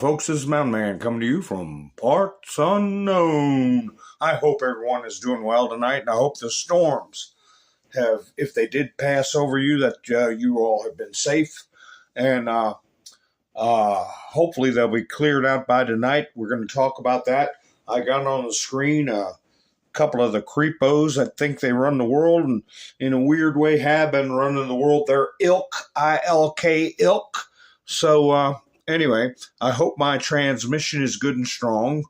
Folks, this is Mountain Man coming to you from parts unknown. I hope everyone is doing well tonight, and I hope the storms have, if they did pass over you, that you all have been safe, and hopefully they'll be cleared out by tonight. We're going to talk about that. I got on the screen a couple of the creepos that think they run the world, and in a weird way have been running the world. They're ilk, I-L-K, ilk. So, anyway, I hope my transmission is good and strong.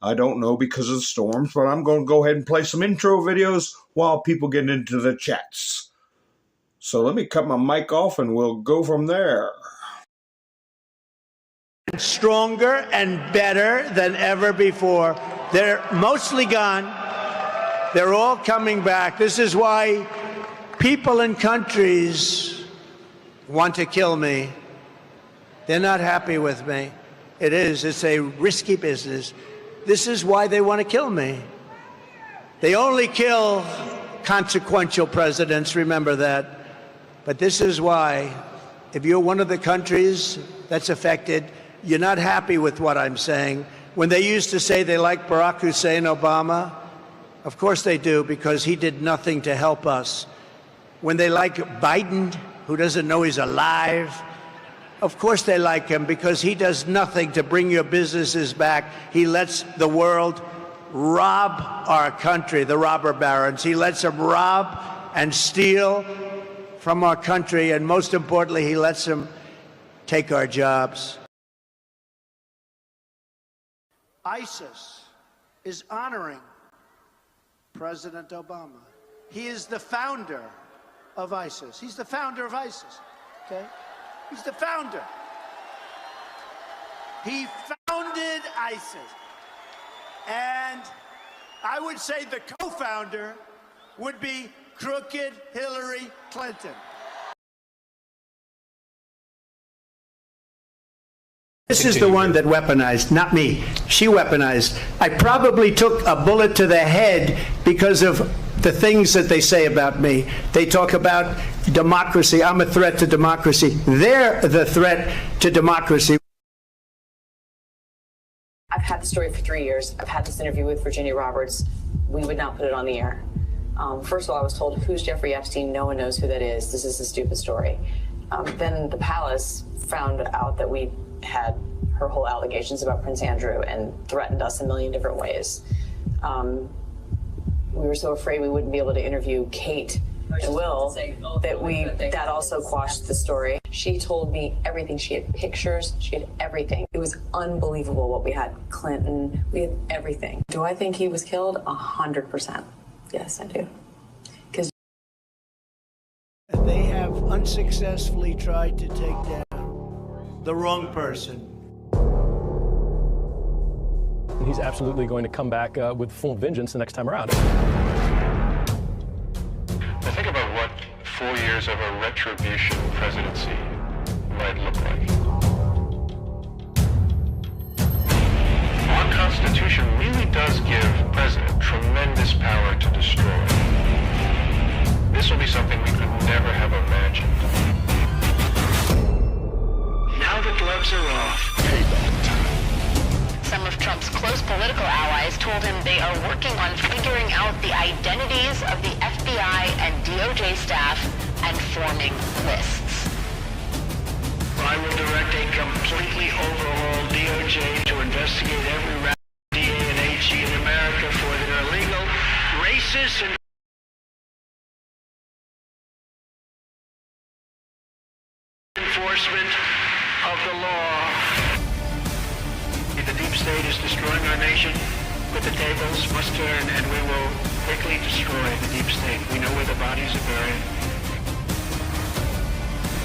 I don't know because of the storms, but I'm going to go ahead and play some intro videos while people get into the chats. So let me cut my mic off and we'll go from there. Stronger and better than ever before. They're mostly gone. They're all coming back. This is why people in countries want to kill me. They're not happy with me. It's a risky business. This is why they want to kill me. They only kill consequential presidents, remember that. But this is why, if you're one of the countries that's affected, you're not happy with what I'm saying. When they used to say they like Barack Hussein Obama, of course they do, because he did nothing to help us. When they like Biden, who doesn't know he's alive, of course they like him, because he does nothing to bring your businesses back. He lets the world rob our country, the robber barons. He lets them rob and steal from our country, and most importantly, he lets them take our jobs. ISIS is honoring President Obama. He is the founder of ISIS. He's the founder of ISIS, okay? He's the founder. He founded ISIS. And I would say the co-founder would be crooked Hillary Clinton. This is the one that weaponized, not me. She weaponized. I probably took a bullet to the head because of the things that they say about me. They talk about democracy. I'm a threat to democracy. They're the threat to democracy. I've had the story for 3 years. I've had this interview with Virginia Roberts. We would not put it on the air. First of all, I was told, who's Jeffrey Epstein? No one knows who that is. This is a stupid story. Then the palace found out that we had her whole allegations about Prince Andrew and threatened us a million different ways. We were so afraid we wouldn't be able to interview Kate and Will that also quashed the story. She told me everything. She had pictures. She had everything. It was unbelievable what we had. Clinton, we had everything. Do I think he was killed? 100%. Yes, I do. Because they have unsuccessfully tried to take down the wrong person. He's absolutely going to come back with full vengeance the next time around. Now think about what 4 years of a retribution presidency might look like. Our Constitution really does give the president tremendous power to destroy. This will be something we could never have imagined. Now the gloves are off. Some of Trump's close political allies told him they are working on figuring out the identities of the FBI and DOJ staff and forming lists. I will direct a completely overhauled DOJ to investigate every rap DA and AG in America for their illegal, racist, and enforcement of the law. The deep state is destroying our nation, but the tables must turn, and we will quickly destroy the deep state. We know where the bodies are buried.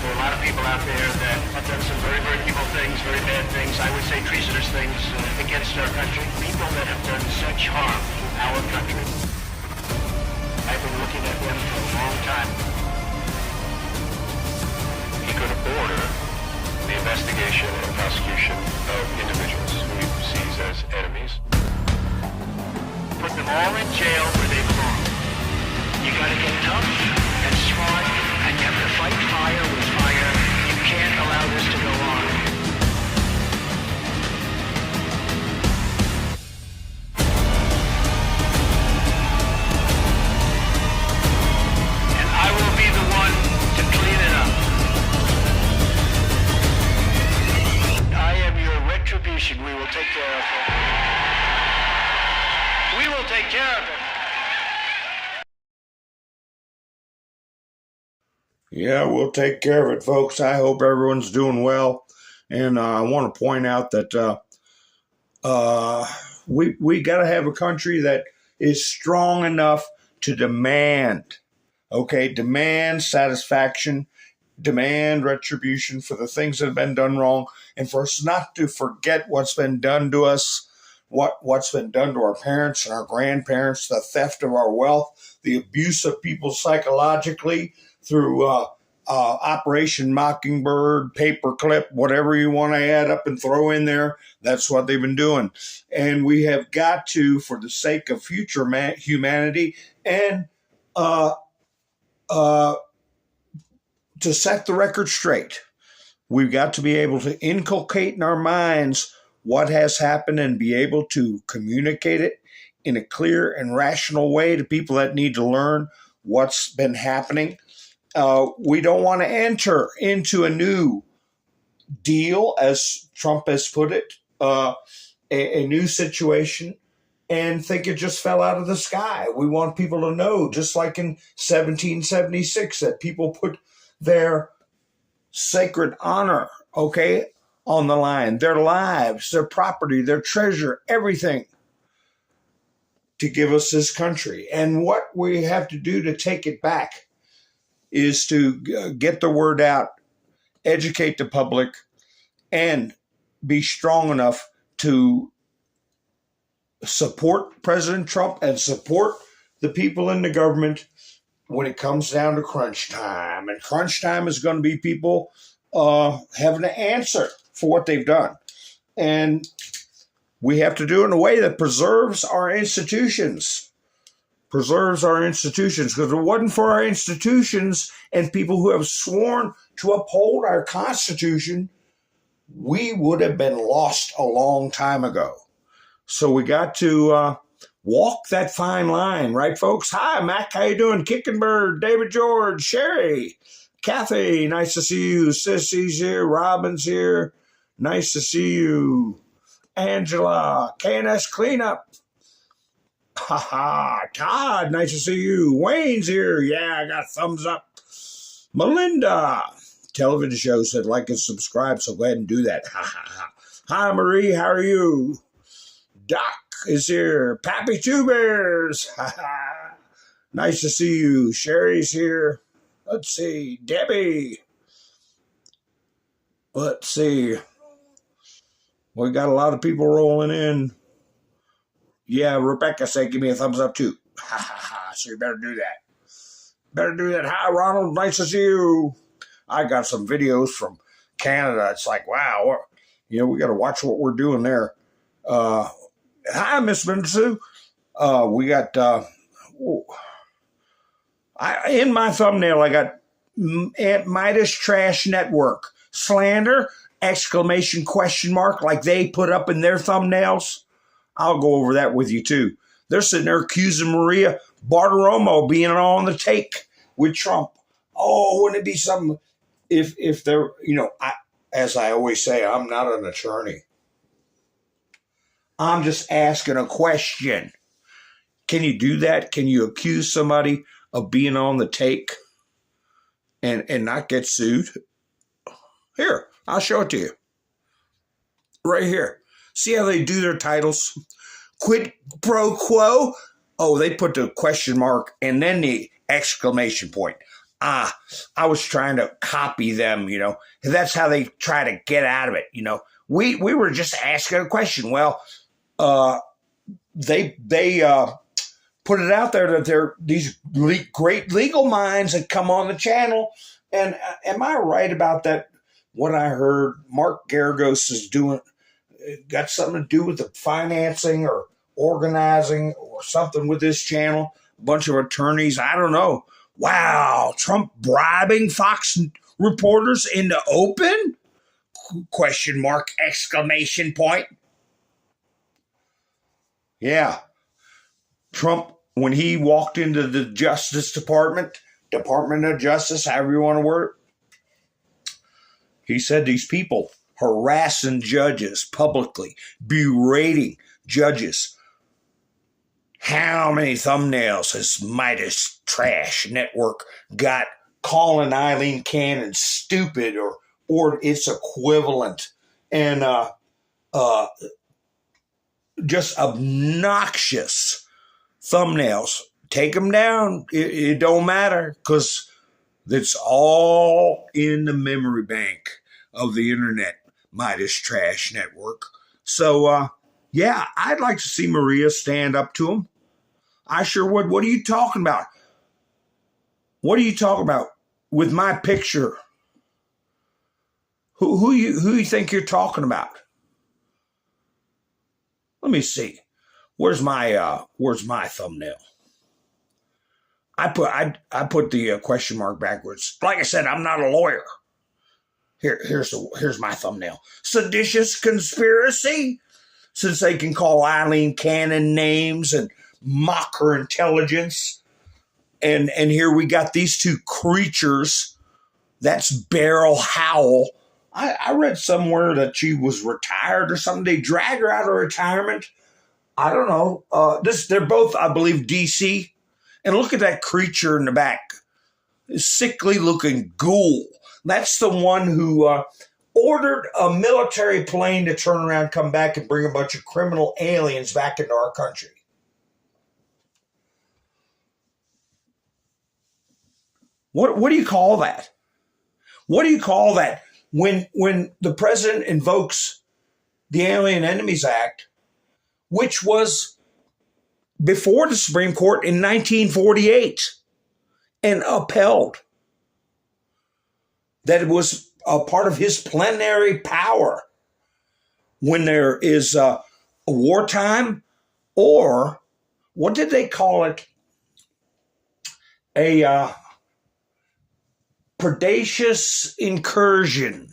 There are a lot of people out there that have done some very, very evil things, very bad things, I would say treasonous things against our country. People that have done such harm to our country. I've been looking at them for a long time. He could order the investigation and prosecution of individuals who he sees as enemies. Put them all in jail where they belong. You gotta get tough and smart, and you have to fight fire with fire. You can't allow this to go on. Retribution. We will take care of it. We will take care of it. Yeah, we'll take care of it, folks. I hope everyone's doing well. And I want to point out that we got to have a country that is strong enough to demand, demand satisfaction, demand retribution for the things that have been done wrong, and for us not to forget what's been done to us, what's been done to our parents and our grandparents, the theft of our wealth, the abuse of people psychologically through Operation Mockingbird, paperclip, whatever you want to add up and throw in there. That's what they've been doing. And we have got to, for the sake of future humanity and to set the record straight, we've got to be able to inculcate in our minds what has happened and be able to communicate it in a clear and rational way to people that need to learn what's been happening. We don't want to enter into a new deal, as Trump has put it, a new situation, and think it just fell out of the sky. We want people to know, just like in 1776, that people put their sacred honor, on the line, their lives, their property, their treasure, everything, to give us this country. And what we have to do to take it back is to get the word out, educate the public, and be strong enough to support President Trump and support the people in the government when it comes down to crunch time. And crunch time is going to be people having to answer for what they've done. And we have to do it in a way that preserves our institutions. Because if it wasn't for our institutions and people who have sworn to uphold our Constitution, we would have been lost a long time ago. So we got to walk that fine line, right, folks? Hi, Mac, how you doing? Kicking Bird, David George, Sherry, Kathy, nice to see you. Sissy's here, Robin's here, nice to see you. Angela, KNS Cleanup. Todd, nice to see you. Wayne's here. Yeah, I got thumbs up. Melinda, television show said like and subscribe, so go ahead and do that. Hi, Marie, how are you? Doc is here. Pappy Two Bears. Nice to see you. Sherry's here. Let's see. Debbie. Let's see. We got a lot of people rolling in. Yeah, Rebecca said, give me a thumbs up too. So you better do that. Hi, Ronald. Nice to see you. I got some videos from Canada. It's like, wow, we got to watch what we're doing there. Hi, Miss Minsu. We got, in my thumbnail, I got Aunt Midas Trash Network. Slander, ! Like they put up in their thumbnails. I'll go over that with you too. They're sitting there accusing Maria Bartiromo being on the take with Trump. Oh, wouldn't it be something if they're, as I always say, I'm not an attorney. I'm just asking a question. Can you do that? Can you accuse somebody of being on the take and not get sued? Here, I'll show it to you. Right here. See how they do their titles? Quid pro quo. Oh, they put the question mark and then the exclamation point. I was trying to copy them, That's how they try to get out of it, We were just asking a question. Well, they put it out there that there are these great legal minds that come on the channel. And am I right about that? What I heard Mark Geragos is doing got something to do with the financing or organizing or something with this channel. A bunch of attorneys. I don't know. Wow. Trump bribing Fox reporters in the open? Question mark, exclamation point. Yeah. Trump, when he walked into the Justice Department of Justice, however you want to word it, he said these people harassing judges publicly, berating judges. How many thumbnails has Midas Trash Network got calling Eileen Cannon stupid or its equivalent, and just obnoxious thumbnails? Take them down. It don't matter, because it's all in the memory bank of the internet, Midas Trash Network. So, yeah, I'd like to see Maria stand up to him. I sure would. What are you talking about? What are you talking about with my picture? Who you think you're talking about? Let me see. Where's my thumbnail? I put the question mark backwards. Like I said, I'm not a lawyer. Here's my thumbnail. Seditious conspiracy? Since they can call Eileen Cannon names and mock her intelligence. And here we got these two creatures. That's Beryl Howell. I read somewhere that she was retired or something. They drag her out of retirement. I don't know. They're both, I believe, DC. And look at that creature in the back. Sickly looking ghoul. That's the one who ordered a military plane to turn around, come back, and bring a bunch of criminal aliens back into our country. What do you call that? What do you call that when the president invokes the Alien Enemies Act, which was before the Supreme Court in 1948 and upheld? That it was a part of his plenary power when there is a wartime, or what did they call it? A predacious incursion,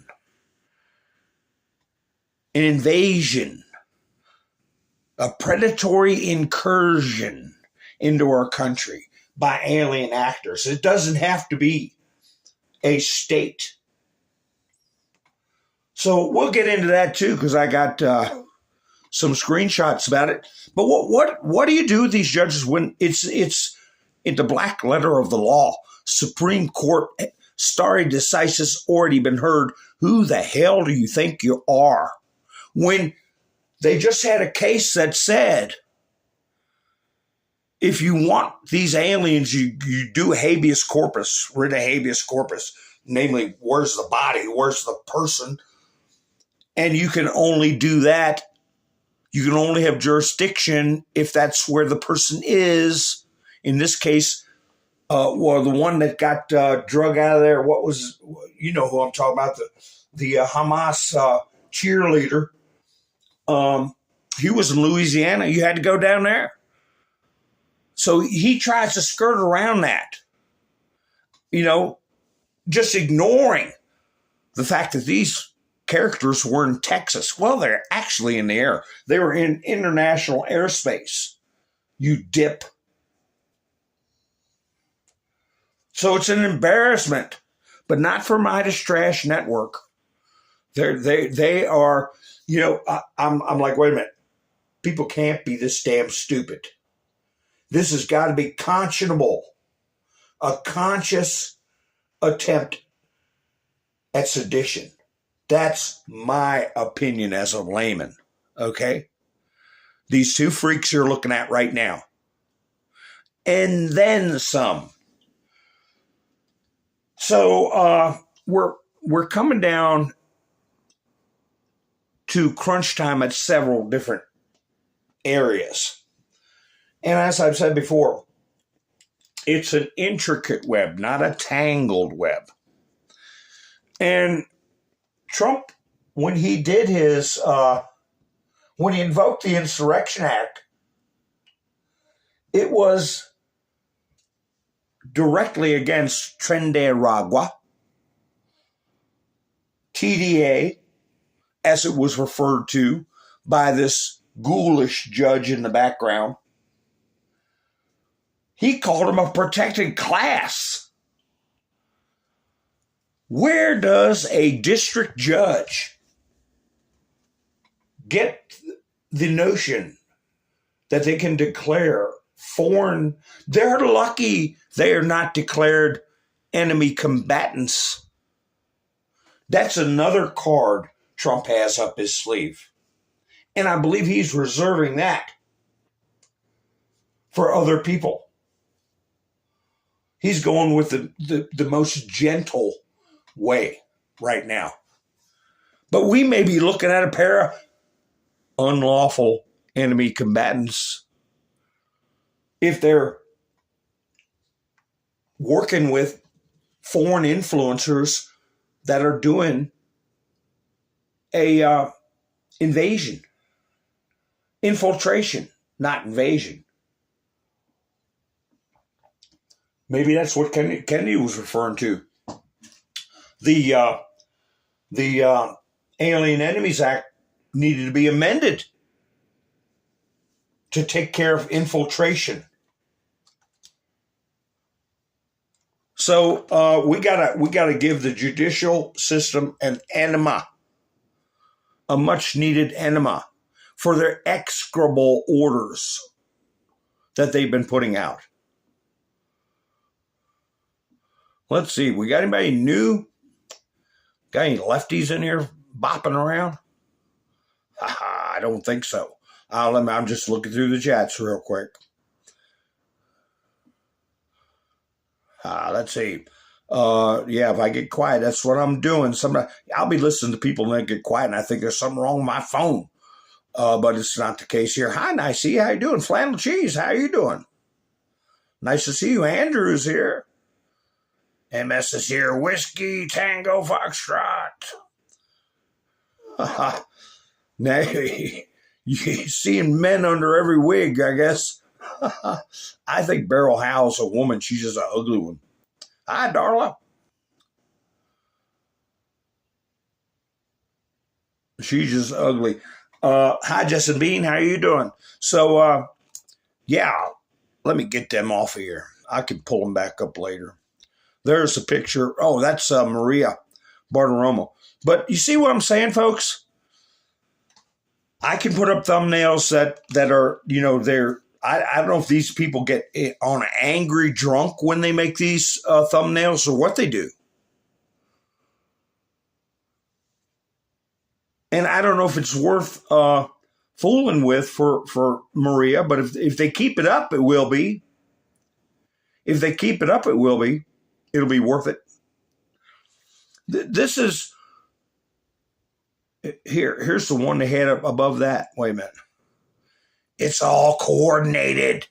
an invasion, a predatory incursion into our country by alien actors. It doesn't have to be a state. So we'll get into that too, because I got some screenshots about it. But what do you do with these judges when it's in the black letter of the law? Supreme Court stare decisis already been heard. Who the hell do you think you are? When they just had a case that said, if you want these aliens, you do habeas corpus, writ of habeas corpus, namely, where's the body, where's the person? And you can only do that. You can only have jurisdiction if that's where the person is. In this case, the one that got drug out of there, you know who I'm talking about, the Hamas cheerleader. He was in Louisiana. You had to go down there. So he tries to skirt around that, just ignoring the fact that these characters were in Texas. Well, they're actually in the air. They were in international airspace. You dip. So it's an embarrassment, but not for Midas Trash Network. They are, I'm like, wait a minute. People can't be this damn stupid. This has got to be conscionable. A conscious attempt at sedition. That's my opinion as a layman, okay? These two freaks you're looking at right now. And then some. So we're coming down to crunch time at several different areas. And as I've said before, it's an intricate web, not a tangled web. And Trump, when he did when he invoked the Insurrection Act, it was directly against Tren de Aragua, TDA, as it was referred to by this ghoulish judge in the background. He called him a protected class. Where does a district judge get the notion that they can declare foreign. They're lucky they are not declared enemy combatants. That's another card Trump has up his sleeve. And I believe he's reserving that for other people. He's going with the most gentle way right now. But we may be looking at a pair of unlawful enemy combatants if they're working with foreign influencers that are doing a invasion, infiltration, not invasion. Maybe that's what Kennedy was referring to. The Alien Enemies Act needed to be amended to take care of infiltration. So we gotta give the judicial system an enema, a much needed enema for their execrable orders that they've been putting out. Let's see, we got anybody new? Got any lefties in here bopping around? I don't think so. I'm just looking through the chats real quick. Let's see. Yeah, if I get quiet, that's what I'm doing. I'll be listening to people and they get quiet, and I think there's something wrong with my phone. But it's not the case here. Hi, Nicey. How you doing? Flannel Cheese, how you doing? Nice to see you. Andrew's here. MS is here. Whiskey Tango Foxtrot. Now, you're seeing men under every wig, I guess. I think Beryl Howell's a woman. She's just an ugly one. Hi, Darla. She's just ugly. Hi, Justin Bean. How you doing? So, yeah, let me get them off of here. I can pull them back up later. There's a picture. Oh, that's Maria Bartiromo. But you see what I'm saying, folks? I can put up thumbnails that are, they're, I don't know if these people get on an angry drunk when they make these thumbnails or what they do. And I don't know if it's worth fooling with for Maria, but if they keep it up, it will be. If they keep it up, it will be. It'll be worth it. This is, here's the one they had up above that. Wait a minute. It's all coordinated.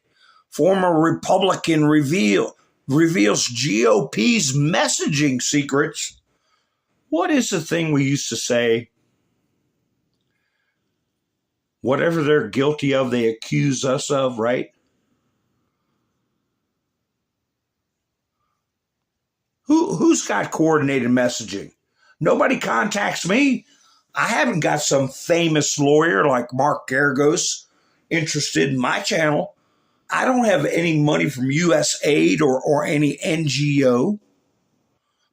Former Republican reveals GOP's messaging secrets. What is the thing we used to say? Whatever they're guilty of, they accuse us of, right? Who's got coordinated messaging? Nobody contacts me. I haven't got some famous lawyer like Mark Geragos interested in my channel. I don't have any money from USAID or any NGO.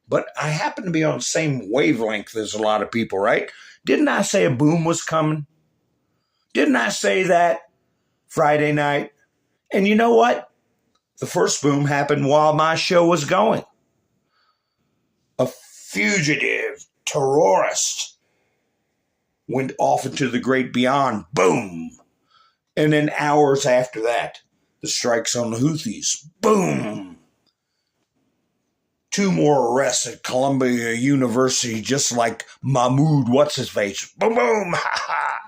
But I happen to be on the same wavelength as a lot of people, right? Didn't I say a boom was coming? Didn't I say that Friday night? And you know what? The first boom happened while my show was going. A fugitive terrorist went off into the great beyond. Boom. And then hours after that, the strikes on the Houthis. Boom. 2 more arrests at Columbia University, just like Mahmoud, what's-his-face. Boom, boom. Ha, ha.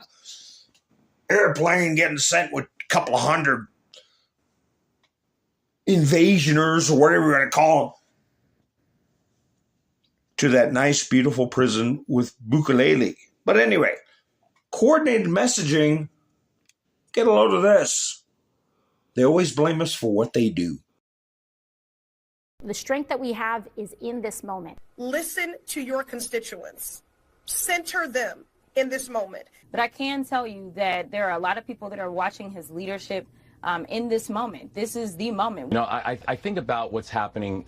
Airplane getting sent with a couple of hundred invasioners, or whatever you're going to call them, to that nice, beautiful prison with Bukulele. But anyway, coordinated messaging, get a load of this. They always blame us for what they do. The strength that we have is in this moment. Listen to your constituents. Center them in this moment. But I can tell you that there are a lot of people that are watching his leadership in this moment. This is the moment. I think about what's happening,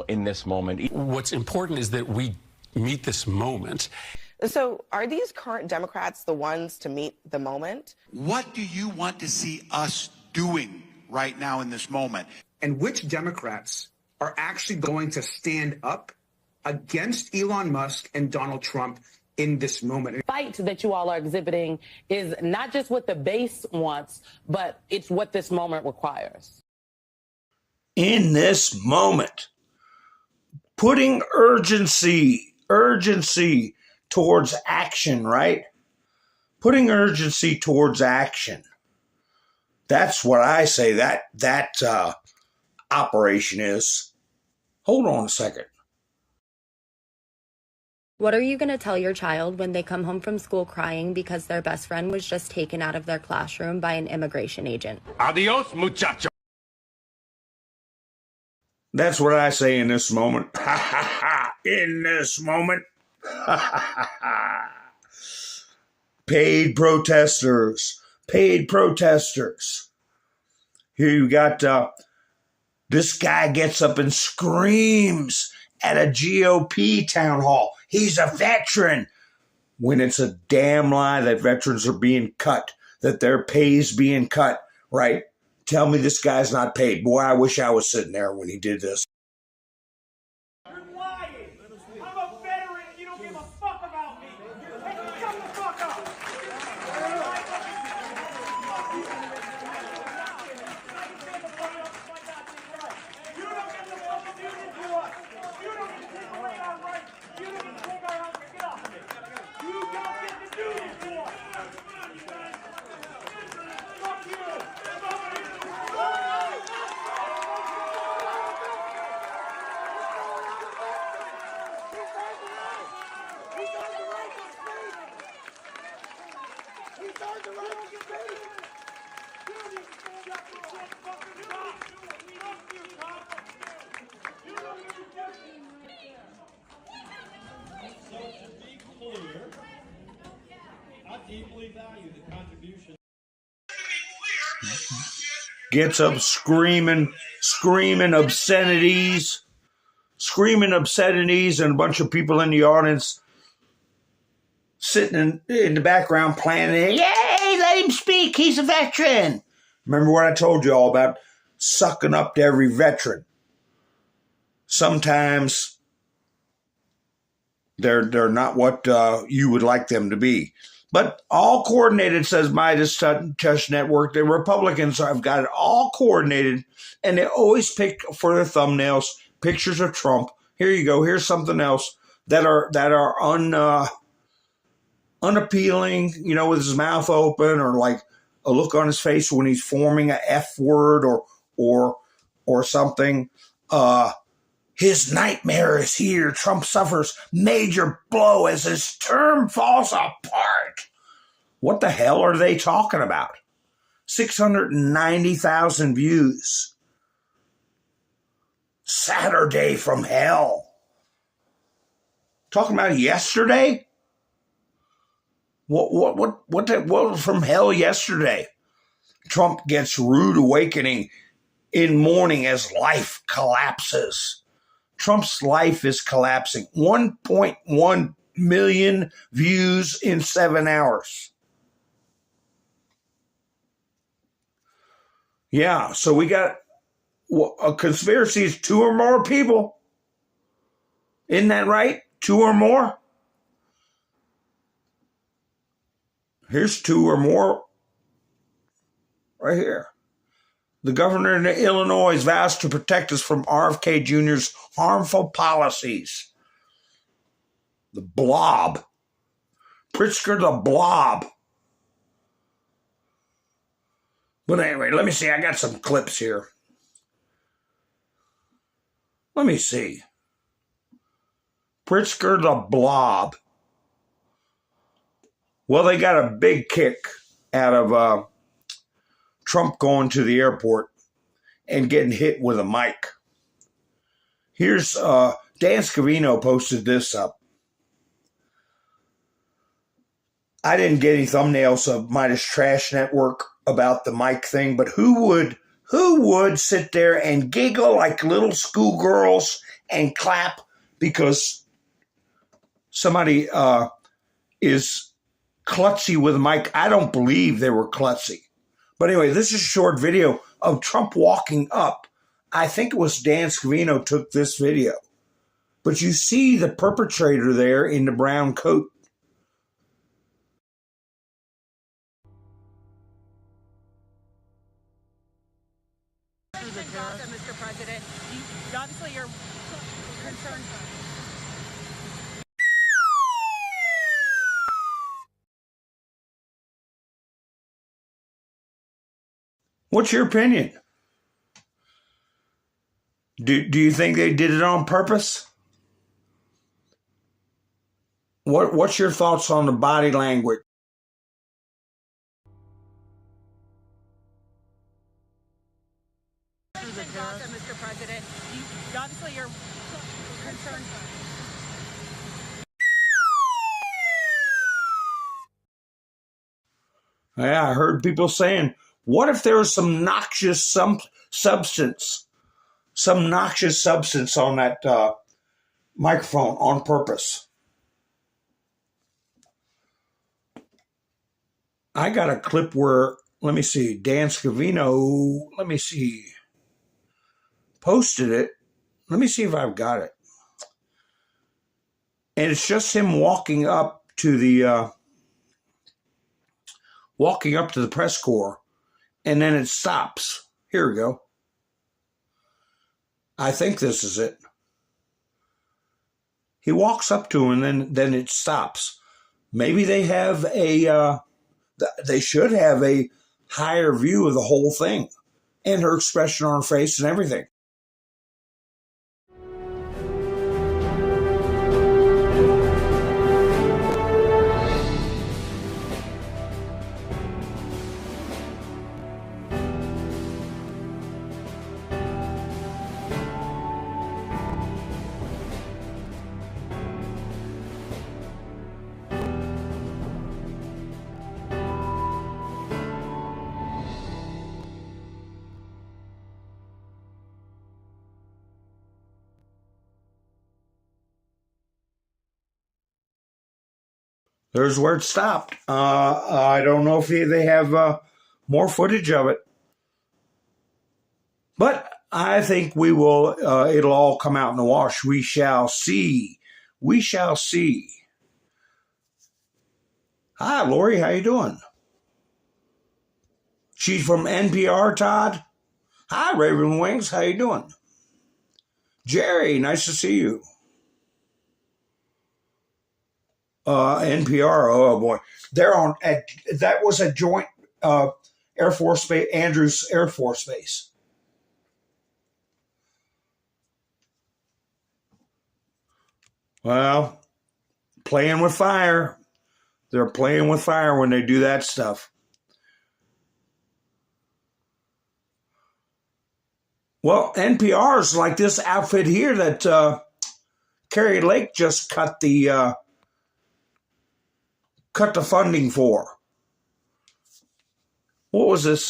in this moment. What's important is that we meet this moment. So are these current Democrats the ones to meet the moment? What do you want to see us doing right now in this moment? And which Democrats are actually going to stand up against Elon Musk and Donald Trump in this moment? The fight that you all are exhibiting is not just what the base wants, but it's what this moment requires. In this moment, putting urgency towards action, right? Putting urgency towards action. That's what I say that operation is. Hold on a second. What are you going to tell your child when they come home from school crying because their best friend was just taken out of their classroom by an immigration agent? Adios, muchacho. That's what I say in this moment. In this moment. Paid protesters. Paid protesters. Here you got this guy gets up and screams at a GOP town hall. He's a veteran. When it's a damn lie that veterans are being cut, that their pay is being cut, right? Tell me this guy's not paid. Boy, I wish I was sitting there when he did this. You're lying. I'm a veteran. You don't give a fuck about me. Shut the fuck up. You don't get the fucking do this to us. You don't get to take away our rights. You don't get to take our rights. Get off of me. You don't get to do this to us. Fuck you. Gets up screaming obscenities, and a bunch of people in the audience sitting in the background planning, yay, let him speak, he's a veteran. Remember what I told you all about sucking up to every veteran? Sometimes they're not what you would like them to be. But all coordinated, says Midas Touch Network. The Republicans have got it all coordinated, and they always pick for their thumbnails pictures of Trump. Here you go. Here's something else that are unappealing, you know, with his mouth open, or like a look on his face when he's forming a F word or something. His nightmare is here. Trump suffers major blow as his term falls apart. What the hell are they talking about? 690,000 views. Saturday from hell. Talking about yesterday? What was from hell yesterday? Trump gets rude awakening in mourning as life collapses. Trump's life is collapsing. 1.1 million views in 7 hours. Yeah, so we got a conspiracy is 2 or more people. Isn't that right? 2 or more? Here's 2 or more right here. The governor of Illinois vows to protect us from RFK Jr.'s harmful policies. The blob. Pritzker the blob. But anyway, let me see. I got some clips here. Let me see. Pritzker the blob. Well, they got a big kick out of Trump going to the airport and getting hit with a mic. Here's Dan Scavino posted this up. I didn't get any thumbnails of Midas Trash Network about the mic thing, but who would sit there and giggle like little schoolgirls and clap because somebody is klutzy with Mike. I don't believe they were klutzy. But anyway, this is a short video of Trump walking up. I think it was Dan Scavino took this video. But you see the perpetrator there in the brown coat. Mr. President, obviously you're concerned. What's your opinion? Do you think they did it on purpose? What's your thoughts on the body language? Mr. President, obviously you're concerned. Yeah, I heard people saying, what if there was some noxious substance on that microphone on purpose? I got a clip where, let me see, Dan Scavino, posted it. Let me see if I've got it. And it's just him walking up to the press corps, and then it stops. Here we go. I think this is it. He walks up to him, and then it stops. Maybe they have they should have a higher view of the whole thing and her expression on her face and everything. There's where it stopped. I don't know if they have more footage of it. But I think we will, it'll all come out in the wash. We shall see. We shall see. Hi, Lori. How you doing? She's from NPR, Todd. Hi, Raven Wings. How you doing? Jerry, nice to see you. NPR, oh boy. They're on, that was a joint Air Force Base, Andrews Air Force Base. Well, playing with fire. They're playing with fire when they do that stuff. Well, NPR's like this outfit here that Carrie Lake just cut the funding for. What was this?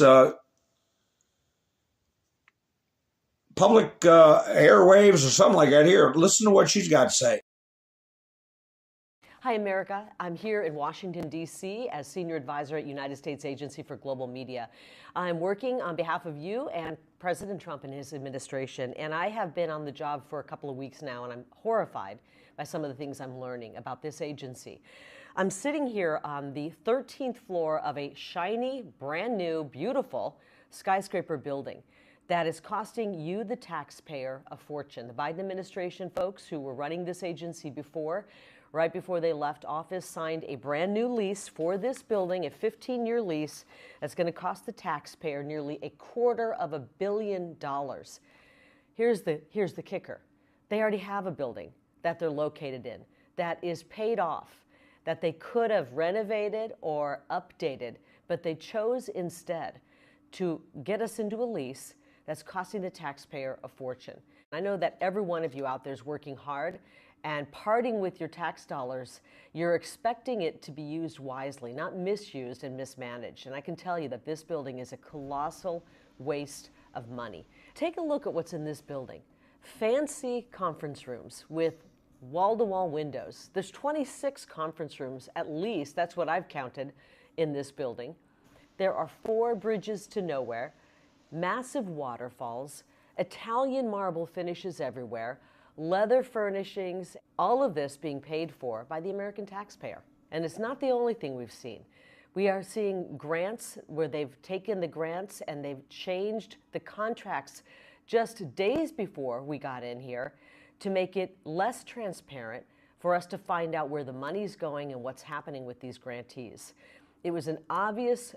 Public airwaves or something like that. Here, listen to what she's got to say. Hi, America. I'm here in Washington, D.C. as Senior Advisor at United States Agency for Global Media. I'm working on behalf of you and President Trump and his administration, and I have been on the job for a couple of weeks now, and I'm horrified by some of the things I'm learning about this agency. I'm sitting here on the 13th floor of a shiny, brand new, beautiful skyscraper building that is costing you, the taxpayer, a fortune. The Biden administration folks who were running this agency before, right before they left office, signed a brand new lease for this building, a 15-year lease that's going to cost the taxpayer nearly $250 million. Here's the kicker. They already have a building that they're located in that is paid off, that they could have renovated or updated, but they chose instead to get us into a lease that's costing the taxpayer a fortune. I know that every one of you out there is working hard and parting with your tax dollars. You're expecting it to be used wisely, not misused and mismanaged. And I can tell you that this building is a colossal waste of money. Take a look at what's in this building. Fancy conference rooms with wall-to-wall windows. There's 26 conference rooms, at least. That's what I've counted in this building. There are 4 bridges to nowhere, massive waterfalls, Italian marble finishes everywhere, leather furnishings, all of this being paid for by the American taxpayer. And it's not the only thing we've seen. We are seeing grants where they've taken the grants and they've changed the contracts just days before we got in here to make it less transparent for us to find out where the money's going and what's happening with these grantees. It was an obvious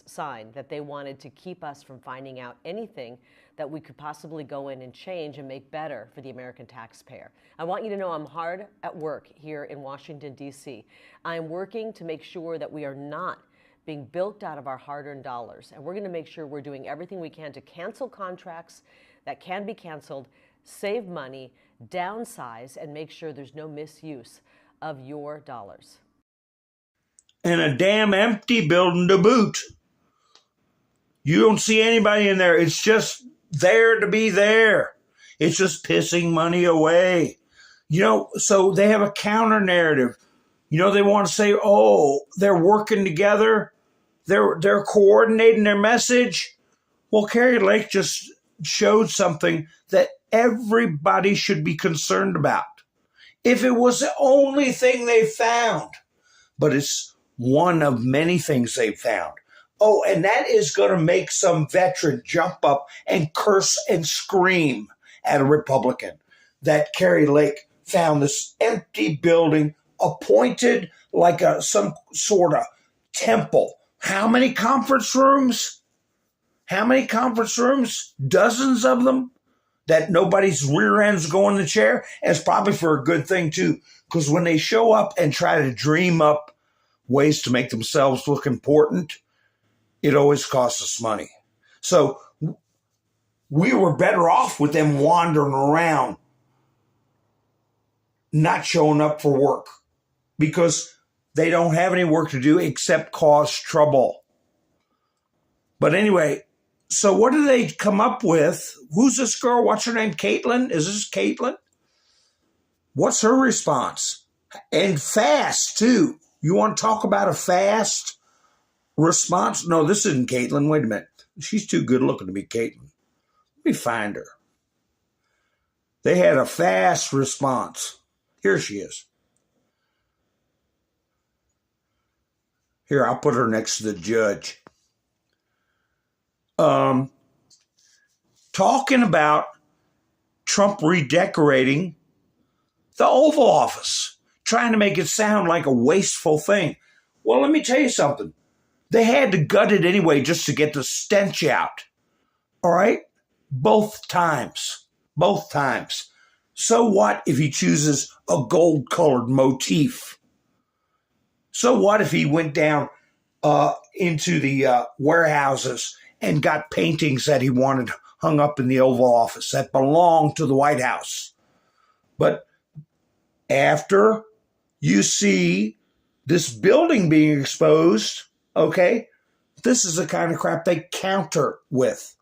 sign that they wanted to keep us from finding out anything that we could possibly go in and change and make better for the American taxpayer. I want you to know I'm hard at work here in Washington, D.C. I'm working to make sure that we are not being bilked out of our hard-earned dollars. And we're going to make sure we're doing everything we can to cancel contracts that can be canceled, save money, downsize, and make sure there's no misuse of your dollars. And a damn empty building to boot. You don't see anybody in there. It's just there to be there. It's just pissing money away. You know, so they have a counter narrative. You know, they want to say, oh, they're working together. They're coordinating their message. Well, Kari Lake just showed something that everybody should be concerned about. If it was the only thing they found, but it's one of many things they found. Oh, and that is going to make some veteran jump up and curse and scream at a Republican that Kari Lake found this empty building appointed like some sort of temple. How many conference rooms? How many conference rooms? Dozens of them that nobody's rear end's going in the chair. And it's probably for a good thing, too, because when they show up and try to dream up ways to make themselves look important, it always costs us money. So we were better off with them wandering around, not showing up for work, because they don't have any work to do except cause trouble. But anyway, so what do they come up with? Who's this girl? What's her name? Caitlin? Is this Caitlin? What's her response? And fast, too. You want to talk about a fast response? No, this isn't Caitlin. Wait a minute. She's too good looking to be Caitlin. Let me find her. They had a fast response. Here she is. Here, I'll put her next to the judge. Talking about Trump redecorating the Oval Office, trying to make it sound like a wasteful thing. Well, let me tell you something. They had to gut it anyway just to get the stench out. All right? Both times. Both times. So what if he chooses a gold-colored motif? So what if he went down into the warehouses and got paintings that he wanted hung up in the Oval Office that belonged to the White House? But after you see this building being exposed, okay, this is the kind of crap they counter with.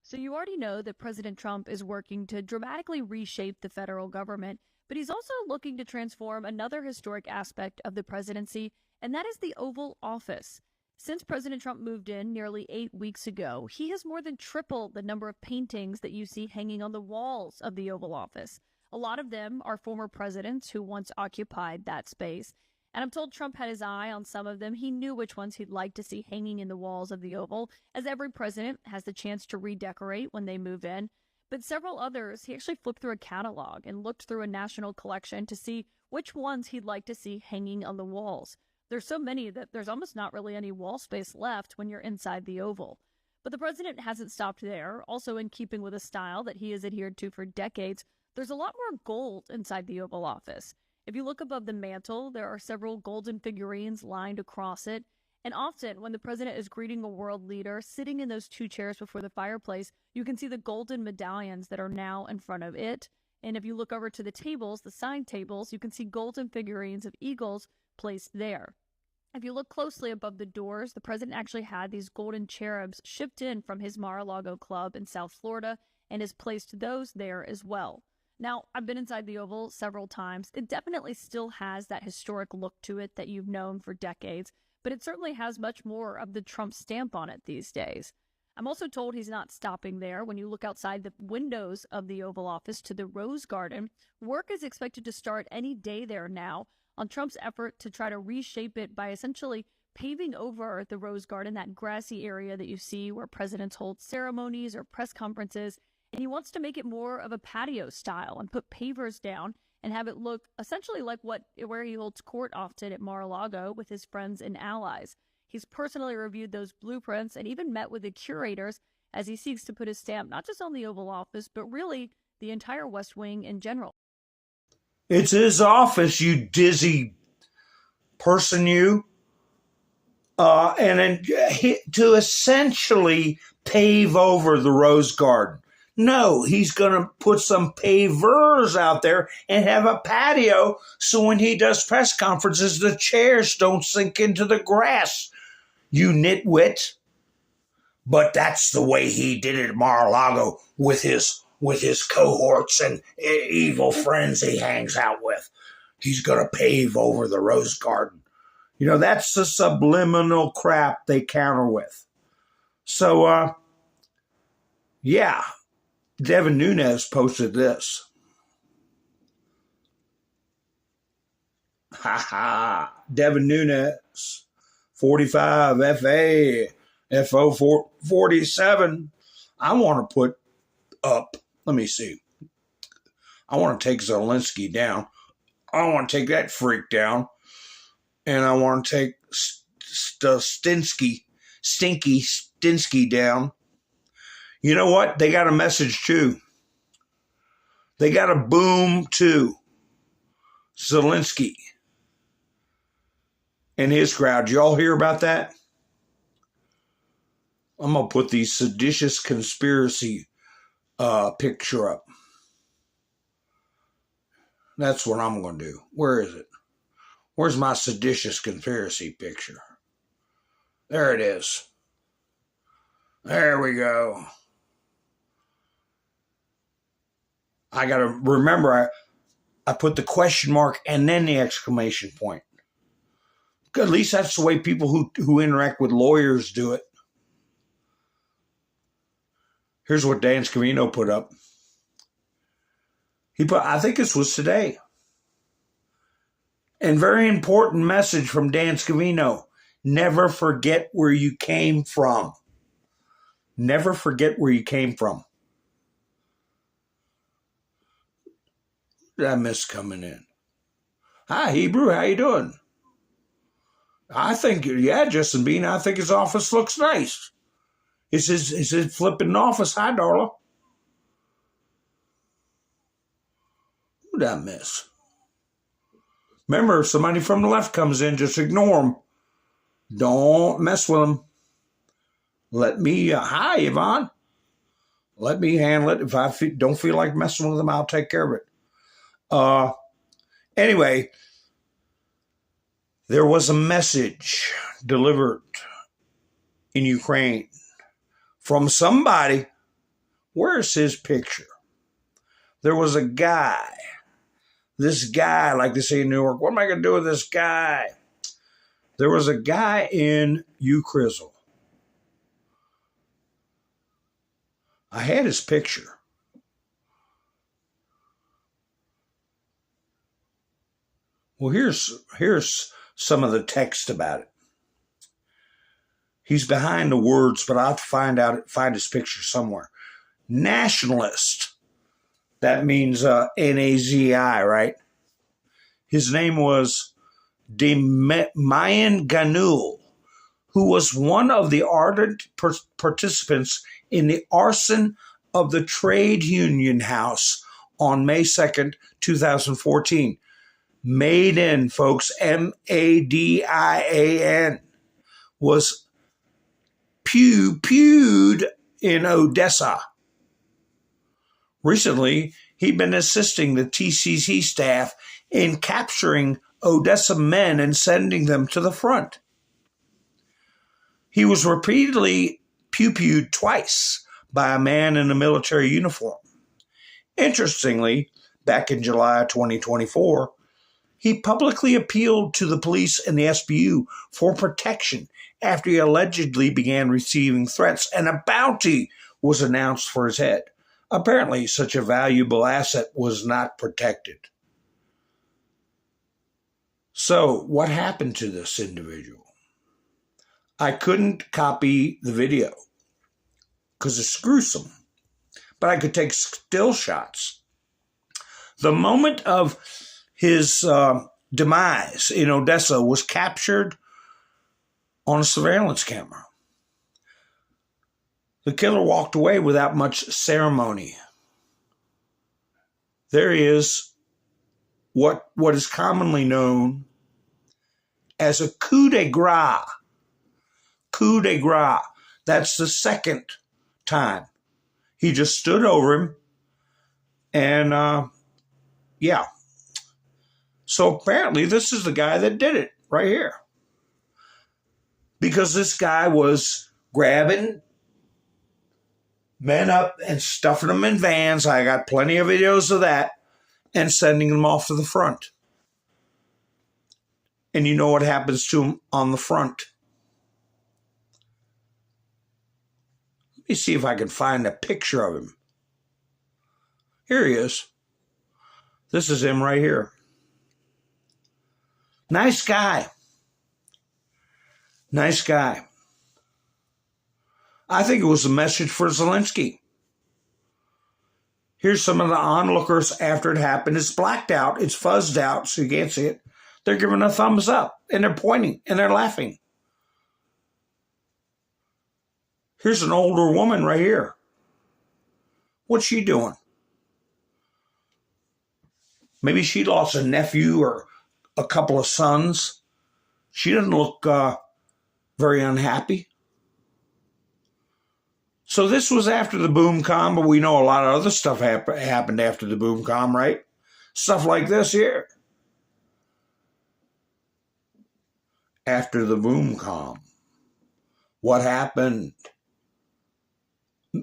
So you already know that President Trump is working to dramatically reshape the federal government, but he's also looking to transform another historic aspect of the presidency, and that is the Oval Office. Since President Trump moved in nearly 8 weeks ago, he has more than tripled the number of paintings that you see hanging on the walls of the Oval Office. A lot of them are former presidents who once occupied that space. And I'm told Trump had his eye on some of them. He knew which ones he'd like to see hanging in the walls of the Oval, as every president has the chance to redecorate when they move in. But several others, he actually flipped through a catalog and looked through a national collection to see which ones he'd like to see hanging on the walls. There's so many that there's almost not really any wall space left when you're inside the Oval. But the president hasn't stopped there. Also, in keeping with a style that he has adhered to for decades, there's a lot more gold inside the Oval Office. If you look above the mantle, there are several golden figurines lined across it. And often, when the president is greeting a world leader sitting in those 2 chairs before the fireplace, you can see the golden medallions that are now in front of it. And if you look over to the tables, the side tables, you can see golden figurines of eagles placed there. If you look closely above the doors, the president actually had these golden cherubs shipped in from his Mar-a-Lago club in South Florida and has placed those there as well. Now, I've been inside the Oval several times. It definitely still has that historic look to it that you've known for decades, but it certainly has much more of the Trump stamp on it these days. I'm also told he's not stopping there. When you look outside the windows of the Oval Office to the Rose Garden, work is expected to start any day there now on Trump's effort to try to reshape it by essentially paving over the Rose Garden, that grassy area that you see where presidents hold ceremonies or press conferences. And he wants to make it more of a patio style and put pavers down and have it look essentially like where he holds court often at Mar-a-Lago with his friends and allies. He's personally reviewed those blueprints and even met with the curators as he seeks to put his stamp not just on the Oval Office, but really the entire West Wing in general. It's his office, you dizzy person, you. And then to essentially pave over the Rose Garden. No, he's going to put some pavers out there and have a patio so when he does press conferences, the chairs don't sink into the grass, you nitwit. But that's the way he did it at Mar-a-Lago with his cohorts and evil friends he hangs out with. He's going to pave over the Rose Garden. You know, that's the subliminal crap they counter with. So, yeah. Devin Nunes posted this. Devin Nunes, 45 FA, FO 47. I want to put up, let me see. I want to take Zelensky down. I want to take that freak down. And I want to take Stinky Stinsky down. You know what? They got a message too. They got a boom too. Zelensky and his crowd. Y'all hear about that? I'm going to put the seditious conspiracy picture up. That's what I'm going to do. Where is it? Where's my seditious conspiracy picture? There it is. There we go. I got to remember, I put the question mark and then the exclamation point. At least that's the way people who interact with lawyers do it. Here's what Dan Scavino put up. He put, I think this was today. And very important message from Dan Scavino. Never forget where you came from. Never forget where you came from. I miss coming in. Hi, Hebrew. How you doing? I think, yeah, Justin Bean, I think his office looks nice. Is his flipping office? Hi, Darla. Who did I miss? Remember, if somebody from the left comes in, just ignore them. Don't mess with them. Let me, hi, Yvonne. Let me handle it. If I don't feel like messing with them, I'll take care of it. Anyway, there was a message delivered in Ukraine from somebody. Where's his picture? There was a guy. This guy, like they say in New York, what am I going to do with this guy? There was a guy in Ukrizzle. I had his picture. Well, here's some of the text about it. He's behind the words, but I'll have to find his picture somewhere. Nationalist. That means N-A-Z-I, right? His name was Mayan Ganul, who was one of the ardent participants in the arson of the Trade Union House on May 2nd, 2014. Maidan, folks, M-A-D-I-A-N, was pewed in Odessa. Recently, he'd been assisting the TCC staff in capturing Odessa men and sending them to the front. He was repeatedly pewed twice by a man in a military uniform. Interestingly, back in July 2024, he publicly appealed to the police and the SBU for protection after he allegedly began receiving threats and a bounty was announced for his head. Apparently, such a valuable asset was not protected. So, what happened to this individual? I couldn't copy the video because it's gruesome, but I could take still shots. The moment of his demise in Odessa was captured on a surveillance camera. The killer walked away without much ceremony. There is what is commonly known as a coup de grace. Coup de grace. That's the second time. He just stood over him and, yeah. So apparently this is the guy that did it right here. Because this guy was grabbing men up and stuffing them in vans. I got plenty of videos of that. And sending them off to the front. And you know what happens to them on the front. Let me see if I can find a picture of him. Here he is. This is him right here. Nice guy. Nice guy. I think it was a message for Zelensky. Here's some of the onlookers after it happened. It's blacked out. It's fuzzed out, so you can't see it. They're giving a thumbs up, and they're pointing, and they're laughing. Here's an older woman right here. What's she doing? Maybe she lost a nephew or a couple of sons. She doesn't look very unhappy. So this was after the boom-com, but we know a lot of other stuff happened after the boom-com, right? Stuff like this here. After the boom-com. What happened?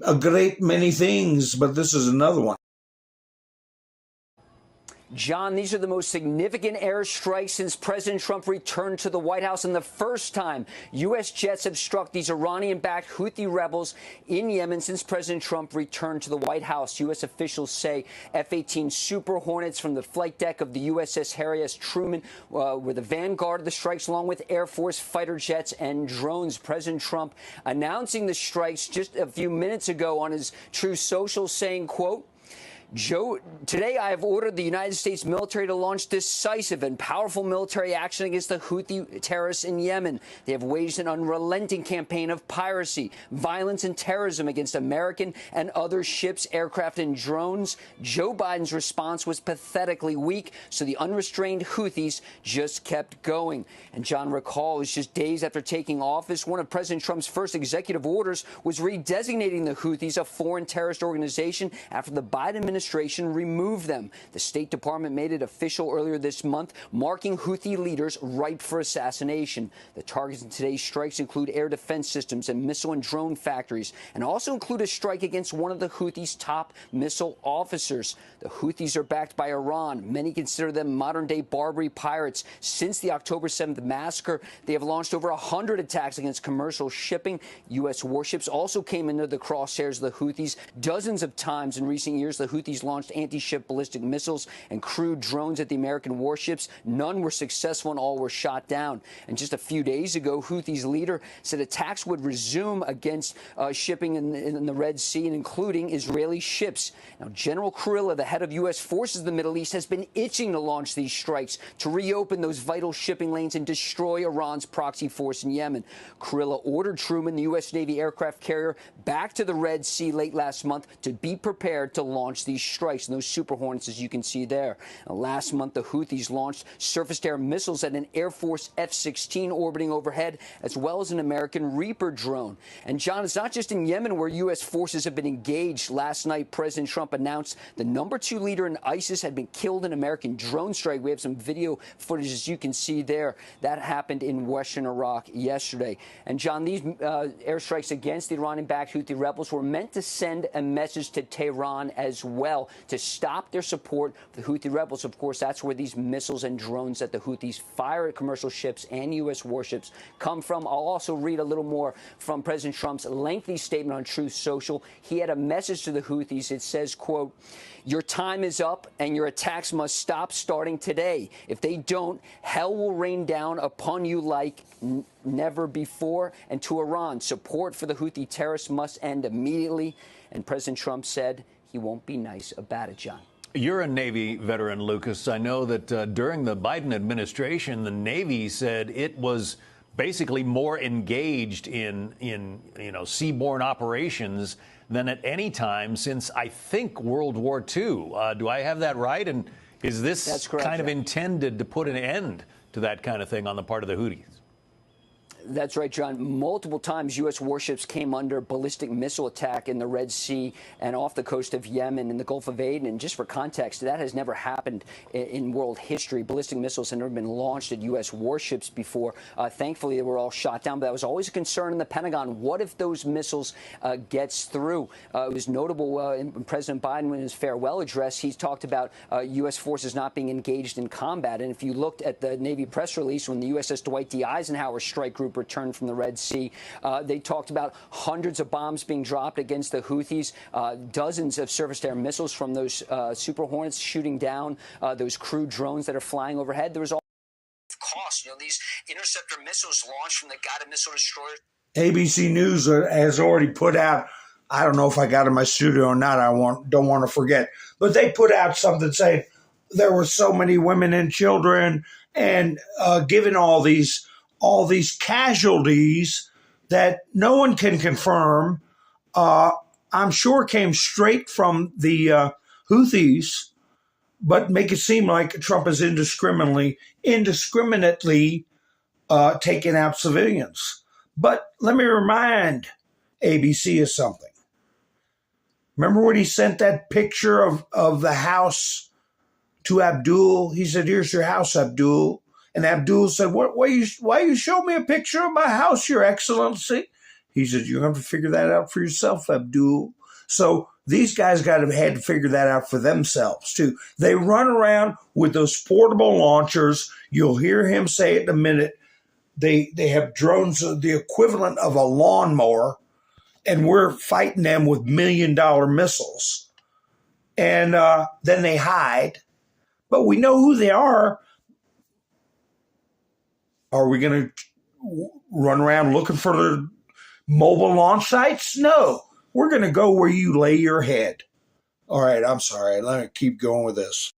A great many things, but this is another one. John, these are the most significant airstrikes since President Trump returned to the White House, and the first time U.S. jets have struck these Iranian-backed Houthi rebels in Yemen since President Trump returned to the White House. U.S. officials say F-18 Super Hornets from the flight deck of the USS Harry S. Truman were the vanguard of the strikes, along with Air Force fighter jets and drones. President Trump announcing the strikes just a few minutes ago on his Truth Social, saying, quote, today I have ordered the United States military to launch decisive and powerful military action against the Houthi terrorists in Yemen. They have waged an unrelenting campaign of piracy, violence, and terrorism against American and other ships, aircraft, and drones. Joe Biden's response was pathetically weak, so the unrestrained Houthis just kept going. And John, recall, it was just days after taking office, one of President Trump's first executive orders was redesignating the Houthis a foreign terrorist organization after the Biden administration removed them. The State Department made it official earlier this month, marking Houthi leaders ripe for assassination. The targets in today's strikes include air defense systems and missile and drone factories, and also include a strike against one of the Houthis' top missile officers. The Houthis are backed by Iran. Many consider them modern-day Barbary pirates. Since the October 7th massacre, they have launched over 100 attacks against commercial shipping. U.S. warships also came into the crosshairs of the Houthis dozens of times in recent years. The Houthis launched anti-ship ballistic missiles and crewed drones at the American warships. None were successful and all were shot down. And just a few days ago, Houthis leader said attacks would resume against shipping in the Red Sea, and including Israeli ships. Now, General Kurilla, the head of U.S. forces in the Middle East, has been itching to launch these strikes to reopen those vital shipping lanes and destroy Iran's proxy force in Yemen. Kurilla ordered Truman, the U.S. Navy aircraft carrier, back to the Red Sea late last month to be prepared to launch these strikes, and those Super Hornets, as you can see there. Now, last month, the Houthis launched surface-to-air missiles at an Air Force F-16 orbiting overhead, as well as an American Reaper drone. And, John, it's not just in Yemen where U.S. forces have been engaged. Last night, President Trump announced the #2 leader in ISIS had been killed in an American drone strike. We have some video footage, as you can see there. That happened in western Iraq yesterday. And, John, these airstrikes against the Iranian-backed Houthi rebels were meant to send a message to Tehran as well. well to stop their support for the Houthi rebels. Of course, that's where these missiles and drones that the Houthis fire at commercial ships and U.S. warships come from. I'll also read a little more from President Trump's lengthy statement on Truth Social. He had a message to the Houthis. It says, quote, "Your time is up and your attacks must stop starting today. If they don't, hell will rain down upon you like never before." And to Iran, support for the Houthi terrorists must end immediately. And President Trump said he won't be nice about it, John. You're a Navy veteran, Lucas. I know that during the Biden administration, the Navy said it was basically more engaged in seaborne operations than at any time since, I think, World War II. Do I have that right? And is this kind of intended to put an end to that kind of thing on the part of the Houthis? That's right, John. Multiple times U.S. warships came under ballistic missile attack in the Red Sea and off the coast of Yemen in the Gulf of Aden. And just for context, that has never happened in world history. Ballistic missiles have never been launched at U.S. warships before. Thankfully, they were all shot down. But that was always a concern in the Pentagon. What if those missiles gets through? It was notable in President Biden, in his farewell address, he talked about U.S. forces not being engaged in combat. And if you looked at the Navy press release when the USS Dwight D. Eisenhower strike group returned from the Red Sea, they talked about hundreds of bombs being dropped against the Houthis, dozens of surface-to-air missiles from those Super Hornets shooting down those crew drones that are flying overhead. There was all cost. These interceptor missiles launched from the guided missile destroyers. ABC News has already put out, I don't know if I got in my studio or not, don't want to forget, but they put out something saying there were so many women and children and given all these casualties that no one can confirm, I'm sure came straight from the Houthis, but make it seem like Trump is indiscriminately taking out civilians. But let me remind ABC of something. Remember when he sent that picture of the house to Abdul? He said, "Here's your house, Abdul." And Abdul said, why you show me a picture of my house, Your Excellency? He said, "You have to figure that out for yourself, Abdul." So these guys had to figure that out for themselves, too. They run around with those portable launchers. You'll hear him say it in a minute. They have drones, the equivalent of a lawnmower, and we're fighting them with $1 million missiles. And then they hide. But we know who they are. Are we going to run around looking for the mobile launch sites? No. We're going to go where you lay your head. All right, I'm sorry. Let me keep going with this.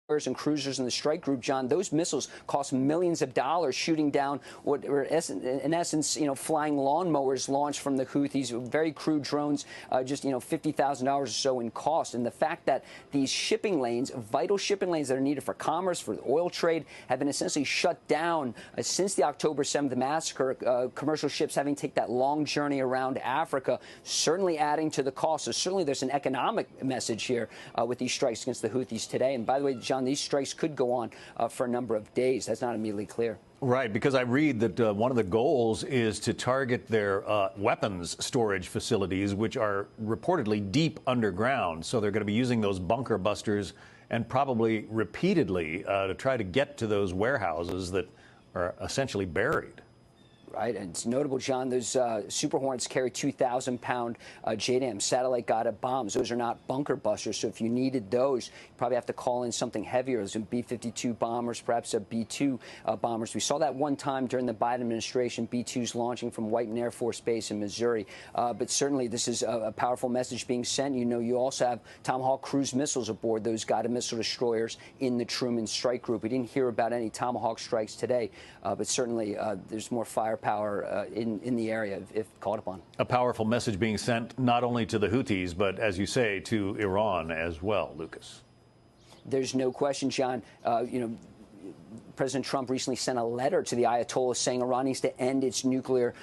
And cruisers in the strike group, John, those missiles cost millions of dollars, shooting down what were in essence, flying lawnmowers launched from the Houthis, very crude drones, just $50,000 or so in cost. And the fact that these shipping lanes, vital shipping lanes that are needed for commerce, for the oil trade, have been essentially shut down since the October 7th massacre. Commercial ships having to take that long journey around Africa, certainly adding to the cost. So certainly there's an economic message here with these strikes against the Houthis today. And by the way, John, these strikes could go on for a number of days. That's not immediately clear. Right, because I read that one of the goals is to target their weapons storage facilities, which are reportedly deep underground. So they're going to be using those bunker busters and probably repeatedly to try to get to those warehouses that are essentially buried. Right, and it's notable, John, those Super Hornets carry 2,000-pound JDAM satellite-guided bombs. Those are not bunker busters, so if you needed those, you probably have to call in something heavier, as in B-52 bombers, perhaps a B-2 bombers. We saw that one time during the Biden administration, B-2s launching from Whiteman Air Force Base in Missouri. But certainly this is a powerful message being sent. You also have Tomahawk cruise missiles aboard those guided missile destroyers in the Truman Strike Group. We didn't hear about any Tomahawk strikes today, but certainly there's more firepower in the area if called upon. A powerful message being sent not only to the Houthis, but, as you say, to Iran as well, Lucas. There's no question, John. President Trump recently sent a letter to the Ayatollah saying Iran needs to end its nuclear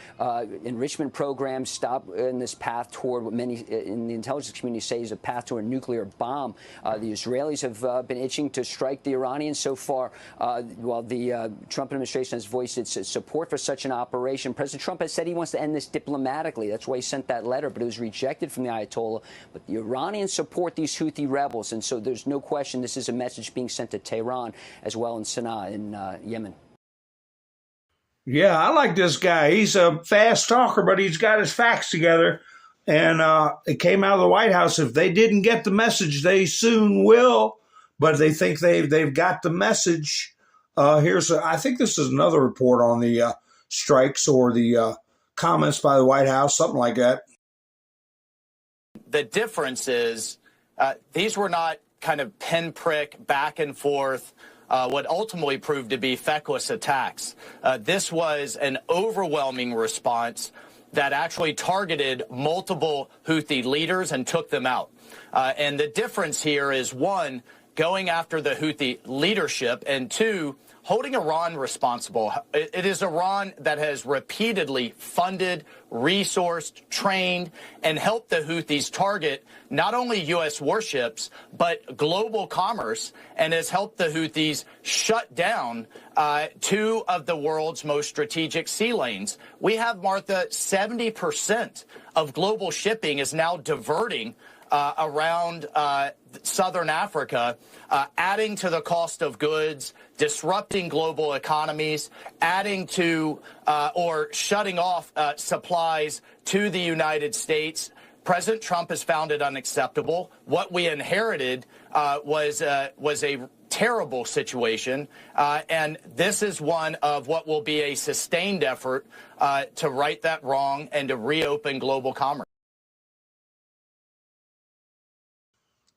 enrichment program, stop in this path toward what many in the intelligence community say is a path to a nuclear bomb. The Israelis have been itching to strike the Iranians so far. While the Trump administration has voiced its support for such an operation, President Trump has said he wants to end this diplomatically. That's why he sent that letter, but it was rejected from the Ayatollah. But the Iranians support these Houthi rebels, and so there's no question this is a message being sent to Tehran as well in Sana'a in Yemen. Yeah, I like this guy. He's a fast talker, but he's got his facts together. And it came out of the White House. If they didn't get the message, they soon will. But they think they've got the message. I think this is another report on the strikes or the comments by the White House, something like that. The difference is these were not kind of pinprick, back and forth, what ultimately proved to be feckless attacks. This was an overwhelming response that actually targeted multiple Houthi leaders and took them out. And the difference here is, one, going after the Houthi leadership, and two, holding Iran responsible. It is Iran that has repeatedly funded, resourced, trained, and helped the Houthis target not only U.S. warships, but global commerce, and has helped the Houthis shut down two of the world's most strategic sea lanes. We have, Martha, 70% of global shipping is now diverting around southern Africa, adding to the cost of goods, disrupting global economies, adding to or shutting off supplies to the United States. President Trump has found it unacceptable. What we inherited was a terrible situation, and this is one of what will be a sustained effort to right that wrong and to reopen global commerce.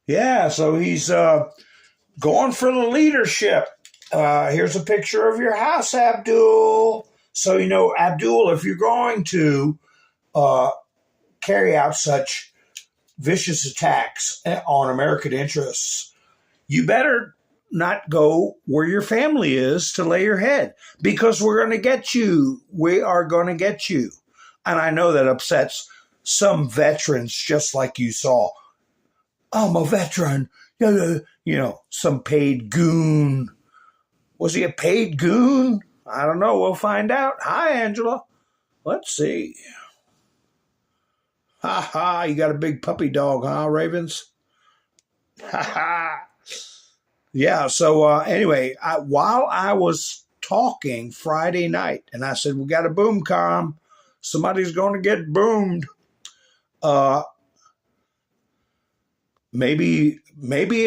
Yeah, so he's going for the leadership. Here's a picture of your house, Abdul. So, you know, Abdul, if you're going to carry out such vicious attacks on American interests, you better not go where your family is to lay your head, because we're going to get you. We are going to get you. And I know that upsets some veterans, just like you saw. I'm a veteran. You know, some paid goon. Was he a paid goon? I don't know. We'll find out. Hi, Angela. Let's see. Ha ha. You got a big puppy dog, huh, Ravens? Ha ha. Yeah, so anyway, while I was talking Friday night, and I said, we got a boom com. Somebody's going to get boomed. Maybe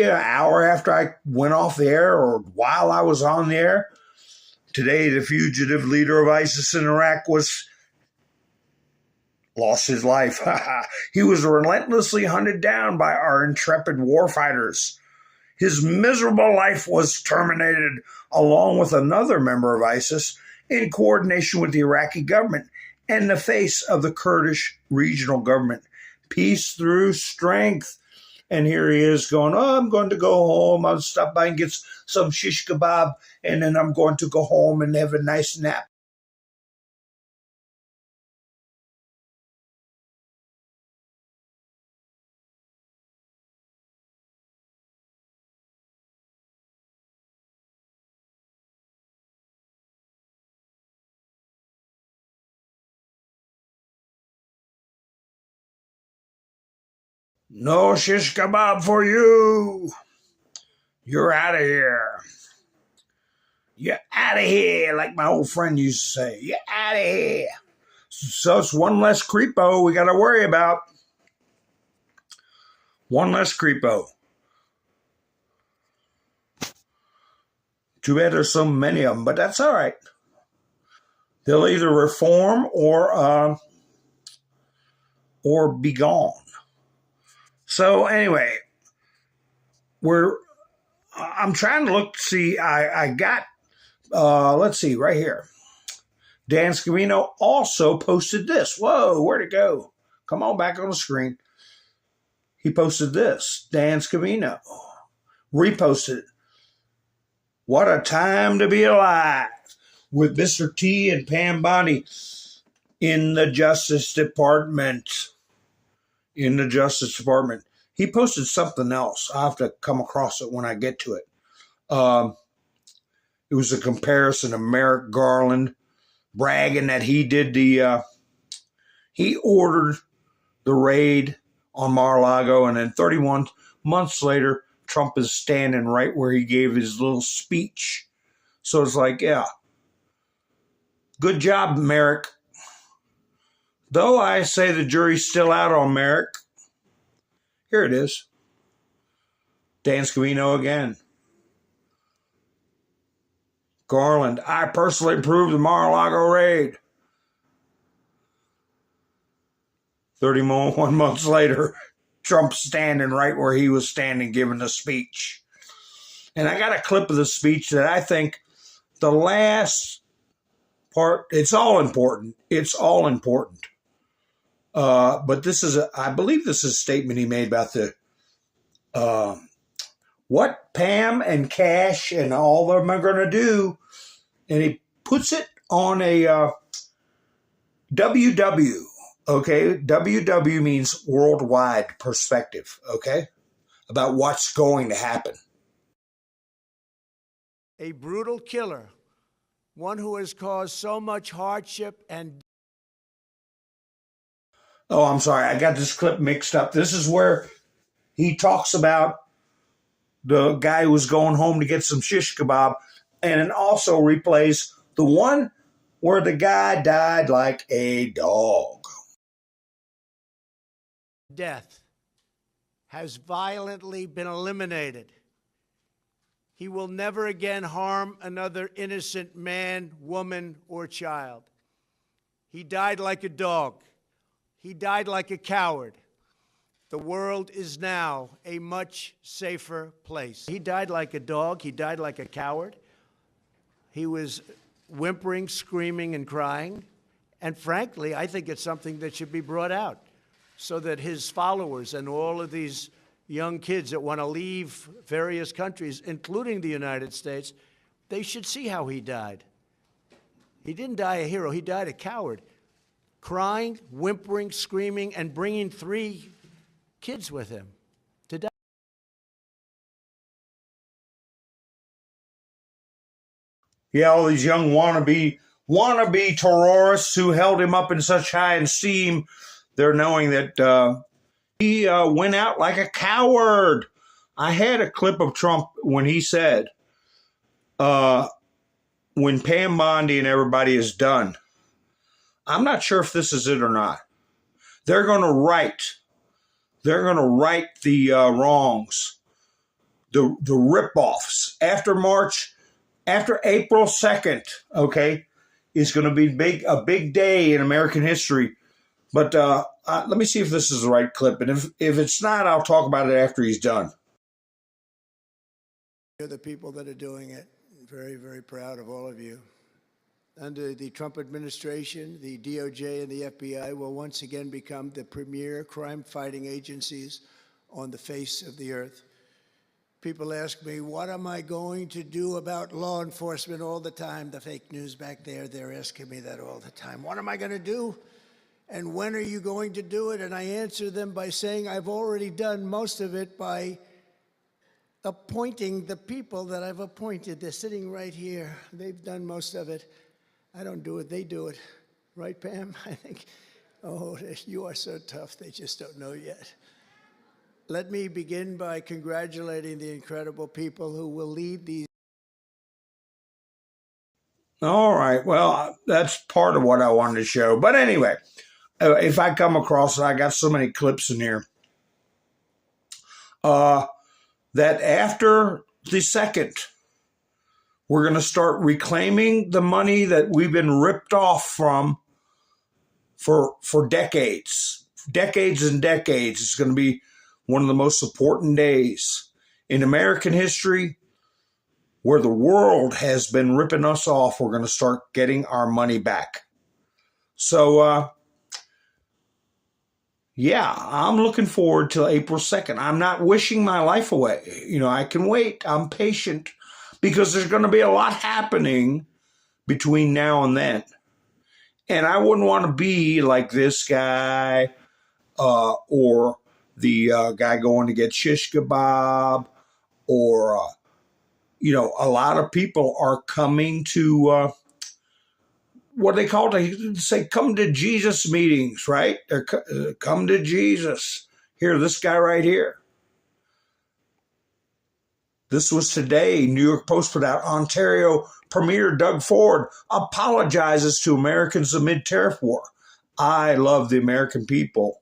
an hour after I went off the air, or while I was on the air, today the fugitive leader of ISIS in Iraq lost his life. He was relentlessly hunted down by our intrepid warfighters. His miserable life was terminated along with another member of ISIS in coordination with the Iraqi government and the face of the Kurdish regional government. Peace through strength. And here he is going, oh, I'm going to go home. I'll stop by and get some shish kebab, and then I'm going to go home and have a nice nap. No shish kebab for you. You're out of here. You're out of here, like my old friend used to say. You're out of here. So it's one less creepo we got to worry about. One less creepo. Too bad there's so many of them, but that's all right. They'll either reform or be gone. So anyway, I'm trying to look to see. I got, let's see, right here. Dan Scavino also posted this. Whoa, where'd it go? Come on back on the screen. He posted this. Dan Scavino reposted it. What a time to be alive with Mr. T and Pam Bondi in the Justice Department. In the Justice Department. He posted something else. I'll have to come across it when I get to it. It was a comparison of Merrick Garland bragging that he did he ordered the raid on Mar-a-Lago, and then 31 months later, Trump is standing right where he gave his little speech. So it's like, yeah, good job, Merrick. Though I say the jury's still out on Merrick. Here it is. Dan Scavino again. Garland, I personally approved the Mar-a-Lago raid. 31 months later, Trump's standing right where he was standing giving the speech. And I got a clip of the speech that I think the last part, it's all important. It's all important. But this is, I believe this is a statement he made about the, what Pam and Cash and all of them are going to do. And he puts it on a WW, okay? WW means worldwide perspective, okay? About what's going to happen. A brutal killer, one who has caused so much hardship and... Oh, I'm sorry. I got this clip mixed up. This is where he talks about the guy who was going home to get some shish kebab, and it also replays the one where the guy died like a dog. Death has violently been eliminated. He will never again harm another innocent man, woman, or child. He died like a dog. He died like a coward. The world is now a much safer place. He died like a dog. He died like a coward. He was whimpering, screaming, and crying. And frankly, I think it's something that should be brought out so that his followers and all of these young kids that want to leave various countries, including the United States, they should see how he died. He didn't die a hero. He died a coward. Crying, whimpering, screaming, and bringing 3 kids with him to die. Yeah, all these young wannabe terrorists who held him up in such high esteem, they're knowing that he went out like a coward. I had a clip of Trump when he said, when Pam Bondi and everybody is done, I'm not sure if this is it or not. They're going to right the wrongs, the rip-offs. After April 2nd, okay, is going to be a big day in American history. But let me see if this is the right clip. And if it's not, I'll talk about it after he's done. You're the people that are doing it. I'm very, very proud of all of you. Under the Trump administration, the DOJ and the FBI will once again become the premier crime-fighting agencies on the face of the earth. People ask me, what am I going to do about law enforcement all the time? The fake news back there, they're asking me that all the time. What am I going to do? And when are you going to do it? And I answer them by saying I've already done most of it by appointing the people that I've appointed. They're sitting right here. They've done most of it. I don't do it, they do it. Right, Pam? I think, oh, you are so tough, they just don't know yet. Let me begin by congratulating the incredible people who will lead these. All right, well, that's part of what I wanted to show. But anyway, if I come across it, I got so many clips in here. That after the 2nd, we're going to start reclaiming the money that we've been ripped off from for decades. Decades and decades. It's going to be one of the most important days in American history where the world has been ripping us off. We're going to start getting our money back. So, yeah, I'm looking forward till April 2nd. I'm not wishing my life away. You know, I can wait. I'm patient. because there's going to be a lot happening between now and then. And I wouldn't want to be like this guy or the guy going to get shish kebab, or, a lot of people are coming to what they call it, say, come to Jesus meetings, right? They're come to Jesus. Here, this guy right here. This was today. New York Post put out, Ontario Premier Doug Ford apologizes to Americans amid tariff war. I love the American people.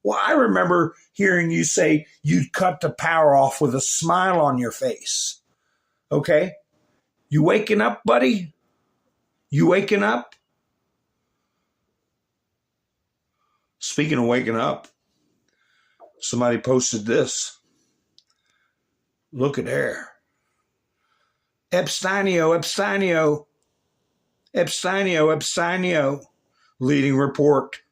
Well, I remember hearing you say you'd cut the power off with a smile on your face. Okay? You waking up, buddy? You waking up? Speaking of waking up, somebody posted this. Look at there. Epsteinio. Leading report.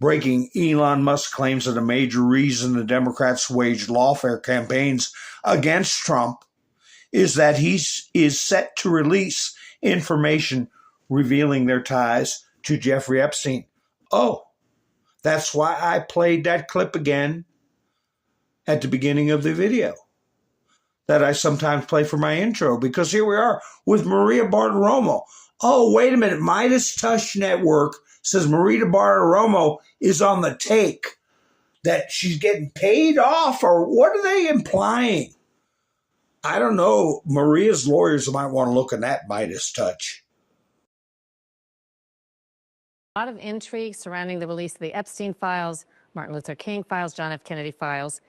Breaking, Elon Musk claims that a major reason the Democrats waged lawfare campaigns against Trump is that he is set to release information revealing their ties to Jeffrey Epstein. Oh, that's why I played that clip again at the beginning of the video that I sometimes play for my intro, because here we are with Maria Bartiromo. Oh, wait a minute. Midas Touch Network says Maria Bartiromo is on the take, that she's getting paid off, or what are they implying? I don't know. Maria's lawyers might want to look at that Midas Touch. A lot of intrigue surrounding the release of the Epstein files, Martin Luther King files, John F. Kennedy files.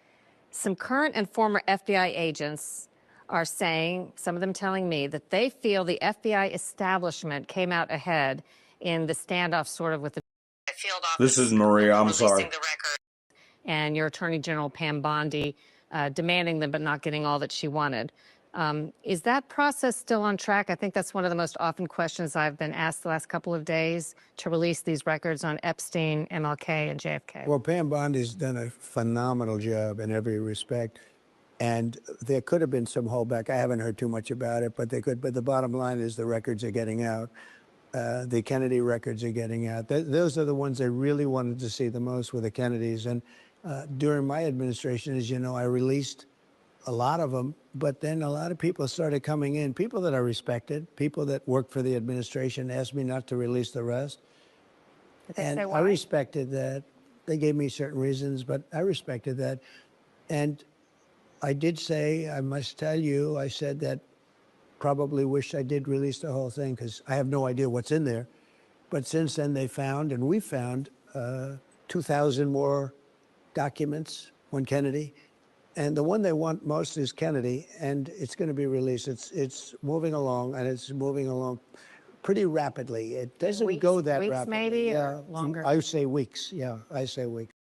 Some current and former FBI agents are saying, some of them telling me, that they feel the FBI establishment came out ahead in the standoff sort of with the field office. This is Maria, I'm sorry. And your Attorney General Pam Bondi demanding them but not getting all that she wanted. Is that process still on track? I think that's one of the most often questions I've been asked the last couple of days, to release these records on Epstein, MLK, and JFK. Well, Pam Bondi's done a phenomenal job in every respect. And there could have been some holdback. I haven't heard too much about it, but they could. But the bottom line is the records are getting out. The Kennedy records are getting out. Those are the ones I really wanted to see the most, with the Kennedys. And during my administration, as you know, I released a lot of them, but then a lot of people started coming in, people that I respected, people that worked for the administration, asked me not to release the rest. And I respected that. They gave me certain reasons, but I respected that. And I did say, I must tell you, I said that probably wish I did release the whole thing, because I have no idea what's in there. But since then they found, and we found 2,000 more documents on Kennedy. And the one they want most is Kennedy, and it's going to be released. It's moving along, and it's moving along pretty rapidly. It doesn't go that rapidly. Weeks maybe, or longer? I say weeks. Yeah, I say weeks.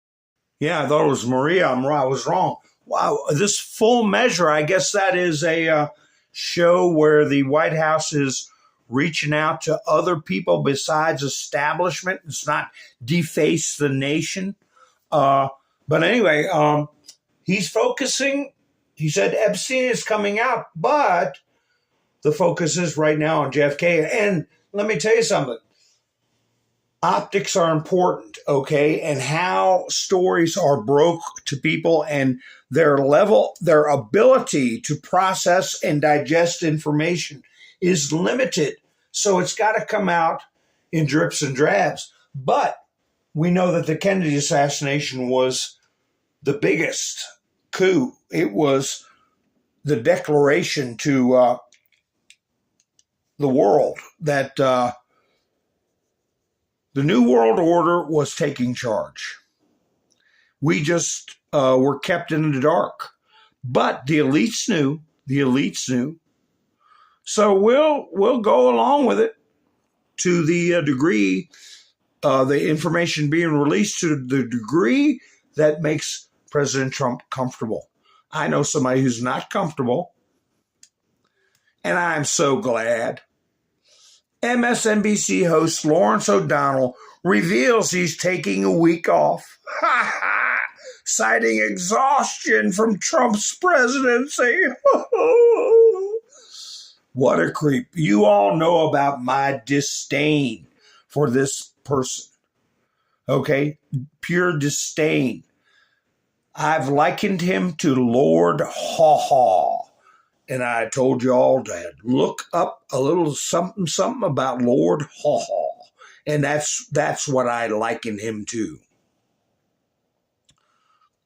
Yeah, I thought it was Maria. I was wrong. Wow, this Full Measure, I guess that is a show where the White House is reaching out to other people besides establishment. It's not deface the nation. But anyway, he's focusing. He said Epstein is coming out, but the focus is right now on JFK. And let me tell you something. Optics are important, okay? And how stories are broke to people, and their ability to process and digest information is limited. So it's got to come out in drips and drabs. But we know that the Kennedy assassination was the biggest coup. It was the declaration to the world that the New World Order was taking charge. We just were kept in the dark. But the elites knew. The elites knew. So we'll go along with it to the degree, the information being released to the degree that makes President Trump comfortable. I know somebody who's not comfortable, and I'm so glad. MSNBC host Lawrence O'Donnell reveals he's taking a week off, citing exhaustion from Trump's presidency. What a creep. You all know about my disdain for this person. Okay? Pure disdain. I've likened him to Lord Haw Haw. And I told you all to look up a little something about Lord Haw Haw. And that's what I liken him to.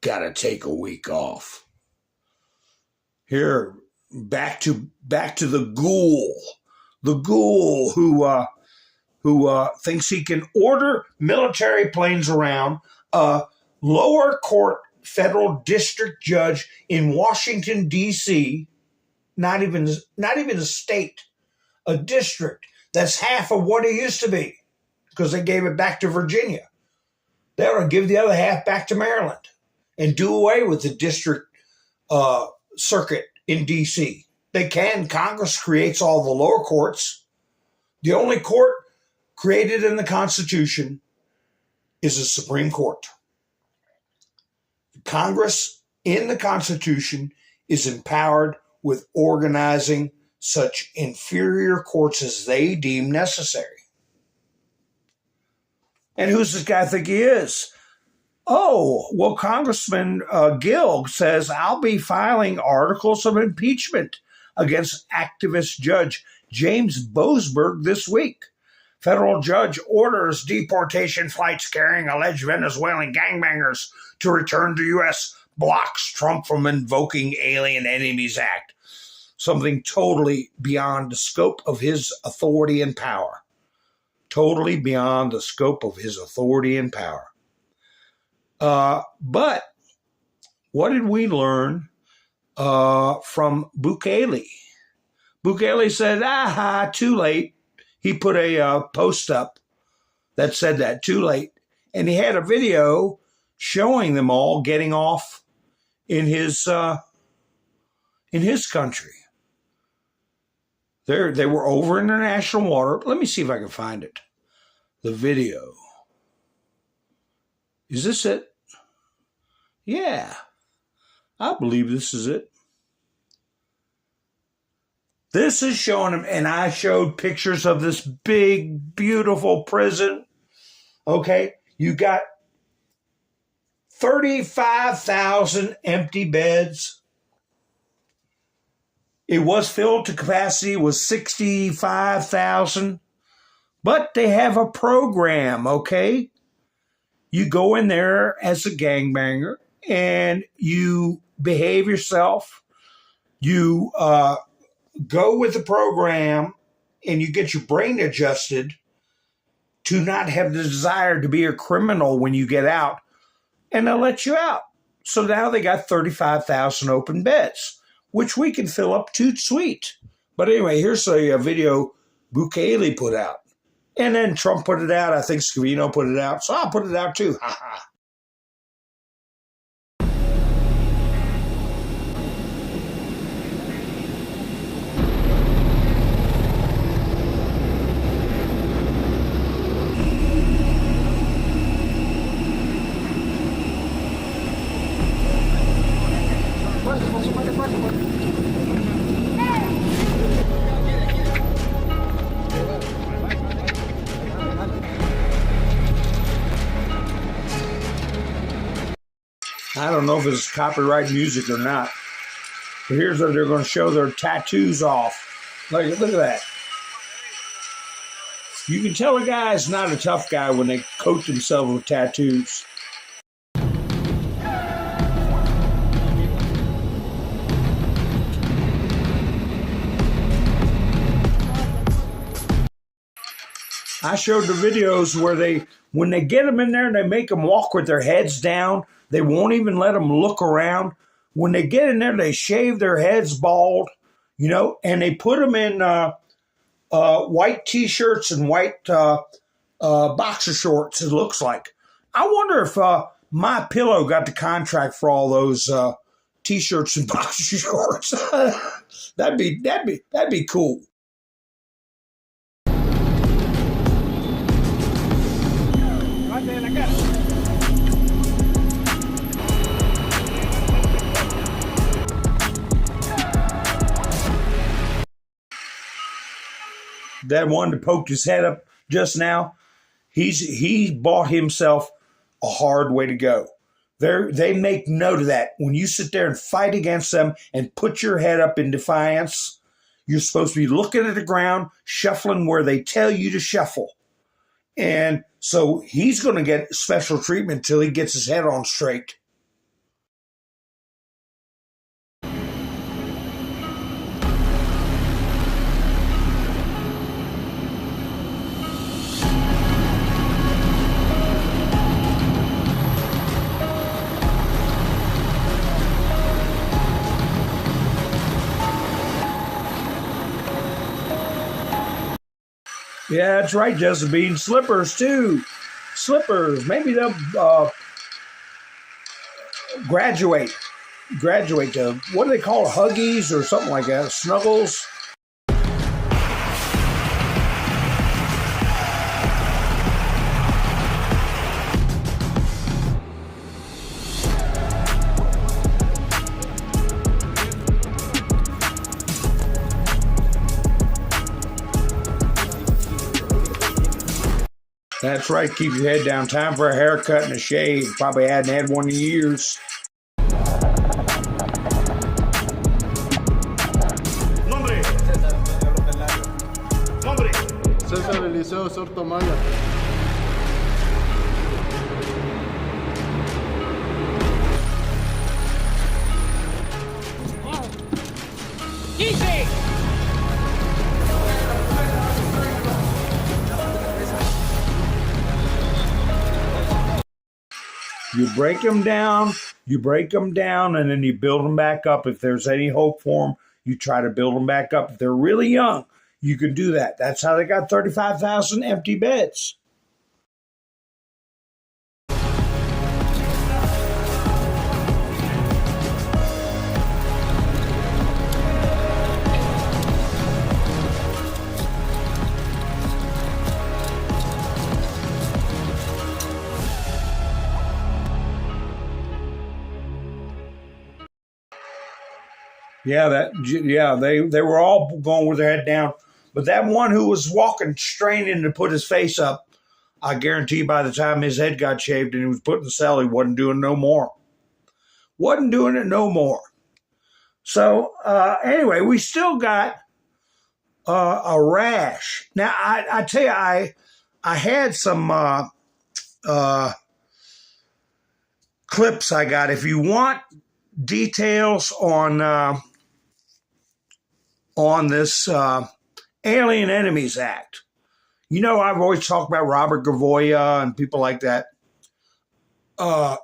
Gotta take a week off. Here, back to the ghoul who thinks he can order military planes around a lower court federal district judge in Washington, D.C., not even a state, a district that's half of what it used to be, because they gave it back to Virginia. They ought to give the other half back to Maryland and do away with the district circuit in D.C. They can. Congress creates all the lower courts. The only court created in the Constitution is the Supreme Court. Congress in the Constitution is empowered with organizing such inferior courts as they deem necessary. And who's this guy think he is? Oh, well, Congressman Gill says, I'll be filing articles of impeachment against activist Judge James Boasberg this week. Federal judge orders deportation flights carrying alleged Venezuelan gangbangers to return to U.S., blocks Trump from invoking Alien Enemies Act. Something totally beyond the scope of his authority and power. Totally beyond the scope of his authority and power. But what did we learn from Bukele? Bukele said, too late. He put a post up that said that, too late. And he had a video showing them all getting off in his country. They were over international water. Let me see if I can find it. The video. Is this it? Yeah, I believe this is it. This is showing him, and I showed pictures of this big, beautiful prison. Okay, you got 35,000 empty beds. It was filled to capacity, was 65,000. But they have a program, okay? You go in there as a gangbanger and you behave yourself. You go with the program and you get your brain adjusted to not have the desire to be a criminal when you get out, and they'll let you out. So now they got 35,000 open beds, which we can fill up too sweet. But anyway, here's a video Bukele put out. And then Trump put it out. I think Scavino put it out. So I'll put it out too. Ha ha. I don't know if it's copyright music or not. But here's where they're going to show their tattoos off. Look at that. You can tell a guy's not a tough guy when they coat themselves with tattoos. I showed the videos where when they get them in there, they make them walk with their heads down. They won't even let them look around. When they get in there, they shave their heads bald, and they put them in white T-shirts and white boxer shorts, it looks like. I wonder if My Pillow got the contract for all those T-shirts and boxer shorts. That'd be cool. Right there, I got it. that one that poked his head up just now, he bought himself a hard way to go. They make note of that. When you sit there and fight against them and put your head up in defiance, you're supposed to be looking at the ground, shuffling where they tell you to shuffle. And so he's going to get special treatment until he gets his head on straight. Yeah, that's right, Josephine. Slippers, too. Slippers. Maybe they'll graduate to, what do they call it, Huggies or something like that, Snuggles. That's right. Keep your head down. Time for a haircut and a shave. Probably hadn't had one in years. Nombre. César Eliseo Sortomaya. Easy. You break them down, and then you build them back up. If there's any hope for them, you try to build them back up. If they're really young, you can do that. That's how they got 35,000 empty beds. They were all going with their head down. But that one who was walking, straining to put his face up, I guarantee by the time his head got shaved and he was put in the cell, he wasn't doing no more. Wasn't doing it no more. So anyway, we still got a rash. Now, I tell you, I had some clips I got. If you want details on this Alien Enemies Act. You know, I've always talked about Robert Gavoya and people like that.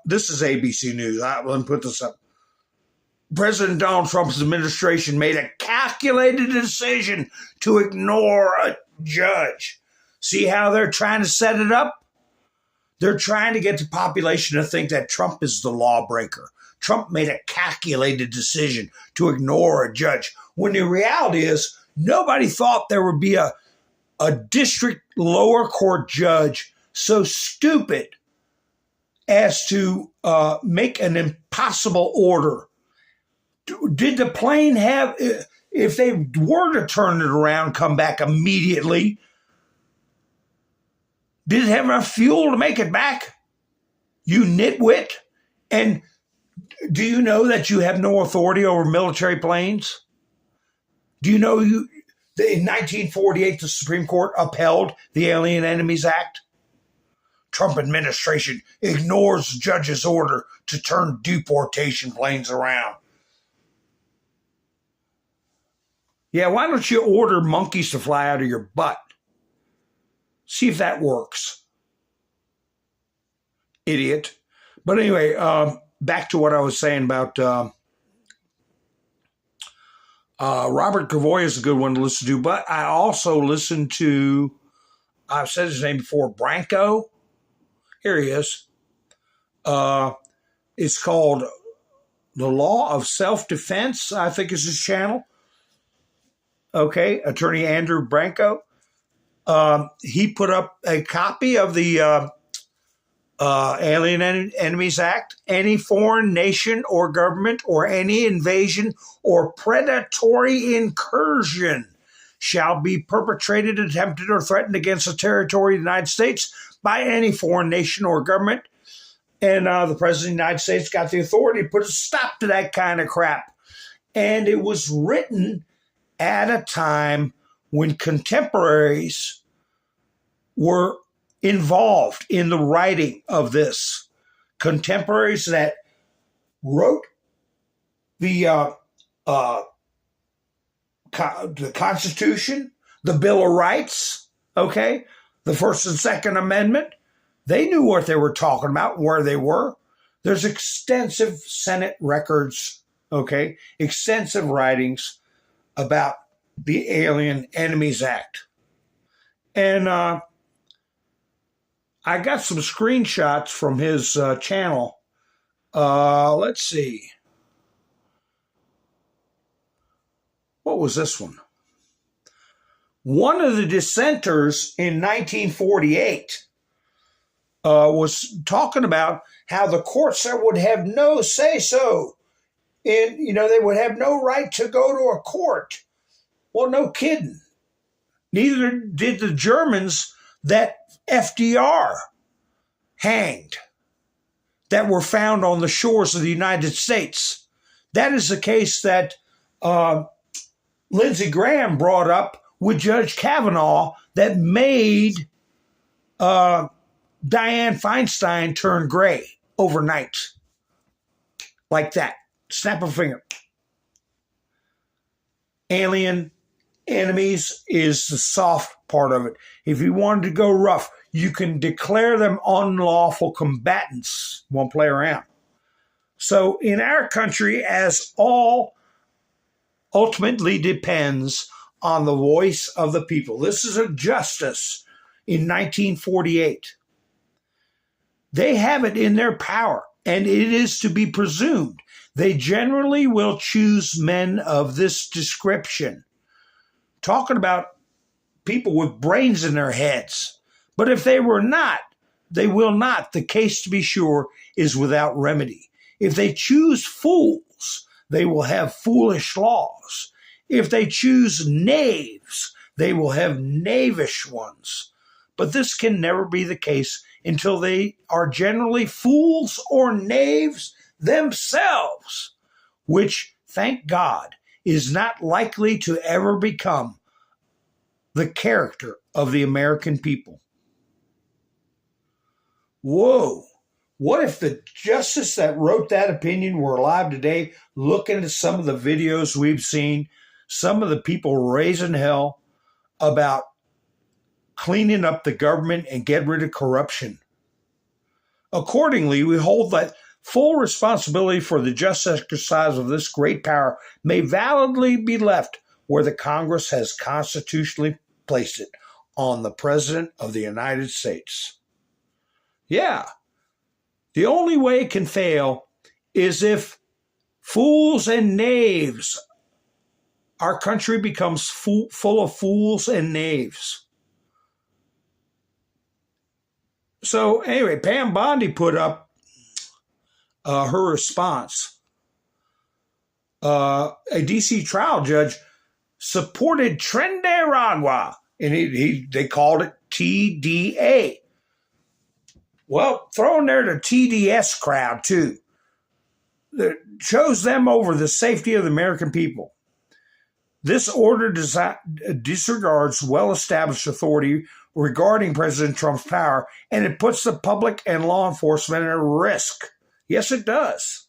This is ABC News. Let me put this up. President Donald Trump's administration made a calculated decision to ignore a judge. See how they're trying to set it up? They're trying to get the population to think that Trump is the lawbreaker. Trump made a calculated decision to ignore a judge, when the reality is nobody thought there would be a district lower court judge so stupid as to make an impossible order. Did the plane have, if they were to turn it around, come back immediately, did it have enough fuel to make it back? You nitwit. And do you know that you have no authority over military planes? Do you know in 1948 the Supreme Court upheld the Alien Enemies Act? Trump administration ignores judge's order to turn deportation planes around. Yeah, why don't you order monkeys to fly out of your butt? See if that works. Idiot. But anyway, back to what I was saying about Robert Gavoya is a good one to listen to, but I also listened to, I've said his name before, Branco. Here he is. It's called The Law of Self-Defense, I think is his channel. Okay, Attorney Andrew Branco. He put up a copy of the Alien Enemies Act. Any foreign nation or government or any invasion or predatory incursion shall be perpetrated, attempted, or threatened against the territory of the United States by any foreign nation or government. And the President of the United States got the authority to put a stop to that kind of crap. And it was written at a time when contemporaries were involved in the writing of this. Contemporaries that wrote the Constitution, the Bill of Rights, okay, the First and Second Amendment. They knew what they were talking about, where they were. There's extensive Senate records, okay, extensive writings about the Alien Enemies Act. And I got some screenshots from his channel. Let's see. What was this one? One of the dissenters in 1948 was talking about how the courts would have no say-so. They would have no right to go to a court. Well, no kidding. Neither did the Germans that FDR hanged, that were found on the shores of the United States. That is the case that Lindsey Graham brought up with Judge Kavanaugh that made Dianne Feinstein turn gray overnight. Like that. Snap of a finger. Alien enemies is the soft part of it. If you wanted to go rough, you can declare them unlawful combatants. Won't play around. So in our country, as all ultimately depends on the voice of the people. This is a justice in 1948. They have it in their power, and it is to be presumed they generally will choose men of this description. Talking about people with brains in their heads. But if they were not, they will not. The case, to be sure, is without remedy. If they choose fools, they will have foolish laws. If they choose knaves, they will have knavish ones. But this can never be the case until they are generally fools or knaves themselves, which, thank God, is not likely to ever become the character of the American people. Whoa. What if the justice that wrote that opinion were alive today, looking at some of the videos we've seen, some of the people raising hell about cleaning up the government and get rid of corruption? Accordingly, we hold that full responsibility for the just exercise of this great power may validly be left where the Congress has constitutionally placed it, on the President of the United States. Yeah. The only way it can fail is if fools and knaves, our country becomes full of fools and knaves. So anyway, Pam Bondi put up her response. A D.C. trial judge supported Tren de Aragua, and they called it TDA. Well, throw in there the TDS crowd, too. That chose them over the safety of the American people. This order disregards well-established authority regarding President Trump's power, and it puts the public and law enforcement at risk. Yes, it does.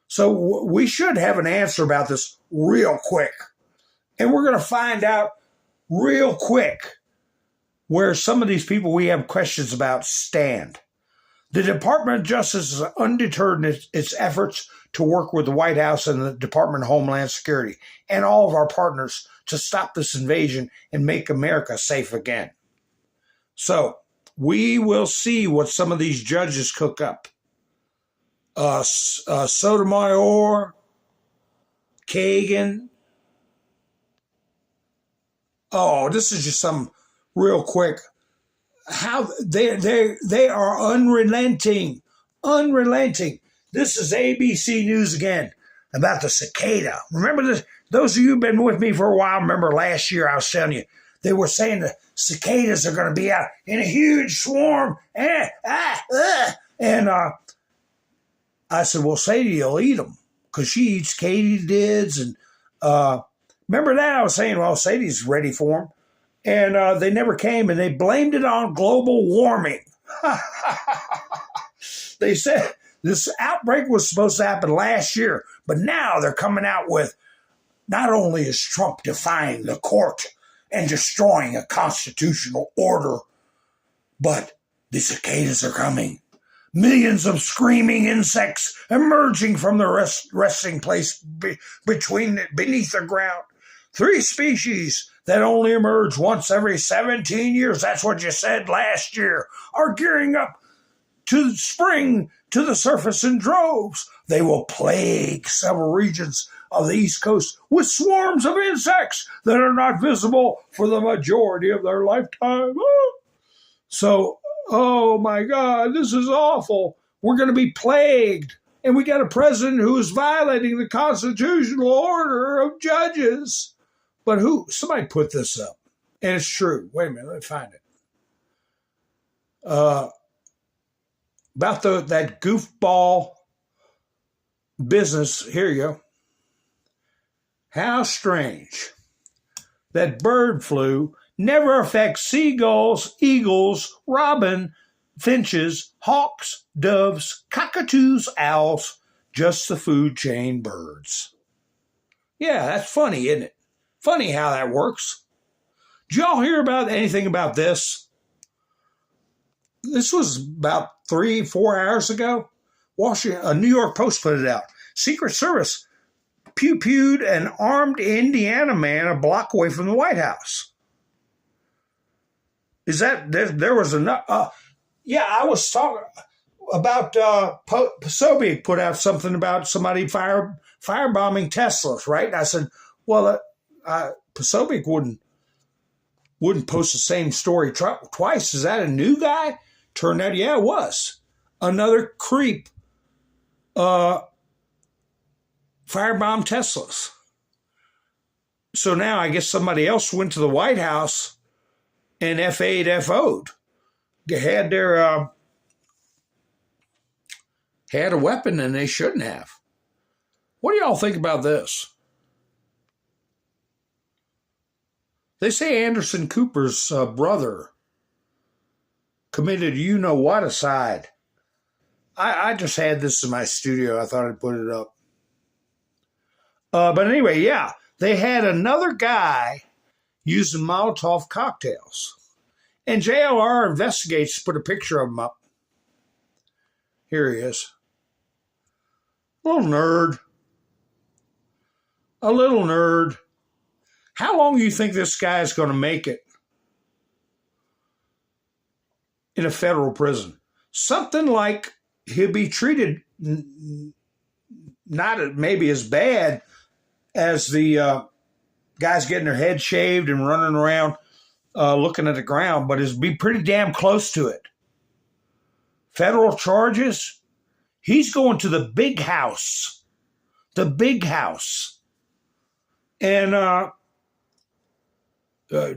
So we should have an answer about this real quick. And we're going to find out real quick where some of these people we have questions about stand. The Department of Justice is undeterred in its efforts to work with the White House and the Department of Homeland Security and all of our partners to stop this invasion and make America safe again. So we will see what some of these judges cook up. Sotomayor, Kagan. Oh, this is just some real quick. How they are unrelenting. This is ABC News again about the cicada. Remember Those of you who've been with me for a while, remember last year I was telling you, they were saying the cicadas are going to be out in a huge swarm. And I said, well, Sadie will eat them because she eats katydids. And remember that? I was saying, well, Sadie's ready for them. And they never came, and they blamed it on global warming. They said this outbreak was supposed to happen last year, but now they're coming out with, not only is Trump defying the court and destroying a constitutional order, but the cicadas are coming. Millions of screaming insects emerging from the resting place beneath the ground. 3 species that only emerge once every 17 years, that's what you said last year, are gearing up to spring to the surface in droves. They will plague several regions of the East Coast with swarms of insects that are not visible for the majority of their lifetime. So, oh my God, this is awful. We're going to be plagued. And we got a president who is violating the constitutional order of judges. But who? Somebody put this up. And it's true. Wait a minute, let me find it. About that goofball business. Here you go. How strange that bird flu never affects seagulls, eagles, robin, finches, hawks, doves, cockatoos, owls, just the food chain birds. Yeah, that's funny, isn't it? Funny how that works. Did y'all hear about anything about this? This was about 3-4 hours ago. A New York Post put it out. Secret Service pew-pewed an armed Indiana man a block away from the White House. Is that, there was enough? I was talking about, Posobiec put out something about somebody firebombing Teslas, right? And I said, well, Posobiec wouldn't post the same story twice. Is that a new guy? Turned out, yeah, it was. Another creep firebombed Teslas. So now I guess somebody else went to the White House and FA'd, FO'd. Had their had a weapon and they shouldn't have. What do y'all think about this? They say Anderson Cooper's brother committed you-know-what-aside. I just had this in my studio. I thought I'd put it up. But anyway, yeah, they had another guy using Molotov cocktails. And JLR Investigates put a picture of him up. Here he is. A little nerd. A little nerd. How long do you think this guy is going to make it in a federal prison? Something like he'll be treated not maybe as bad as the guys getting their head shaved and running around looking at the ground, but it'll be pretty damn close to it. Federal charges, he's going to the big house. The big house. And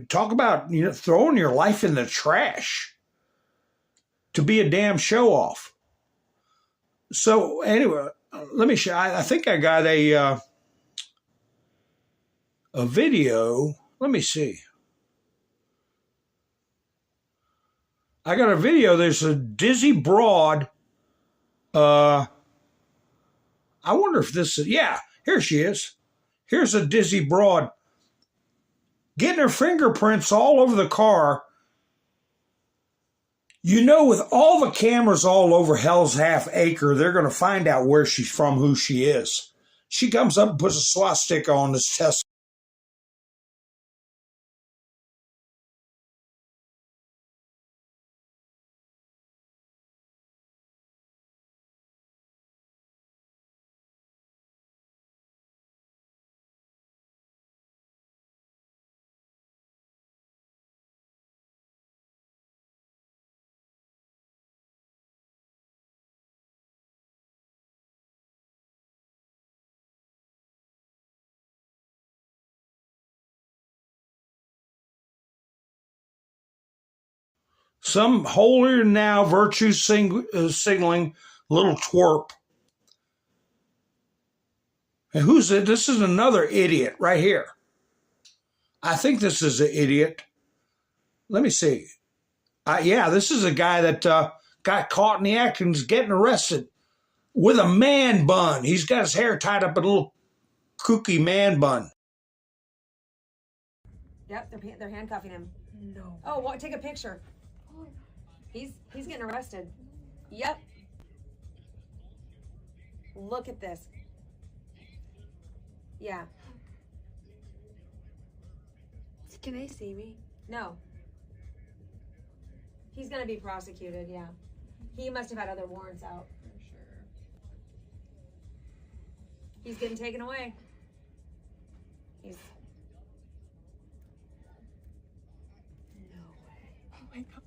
talk about throwing your life in the trash to be a damn show off. So anyway, let me show. I think I got a video. Let me see. I got a video. There's a dizzy broad. I wonder if this is, yeah, here she is. Here's a dizzy broad getting her fingerprints all over the car. With all the cameras all over Hell's Half Acre, they're going to find out where she's from, who she is. She comes up and puts a swastika on this Tesla. Some holier-than-thou virtue signaling little twerp. And who's it? This is another idiot right here. I think this is an idiot. Let me see. Yeah, this is a guy that got caught in the act and is getting arrested with a man bun. He's got his hair tied up in a little kooky man bun. Yep, they're handcuffing him. No. Oh, take a picture. He's getting arrested. Yep. Look at this. Yeah. Can they see me? No. He's gonna be prosecuted, yeah. He must have had other warrants out. For sure. He's getting taken away. He's... No way. Oh my God.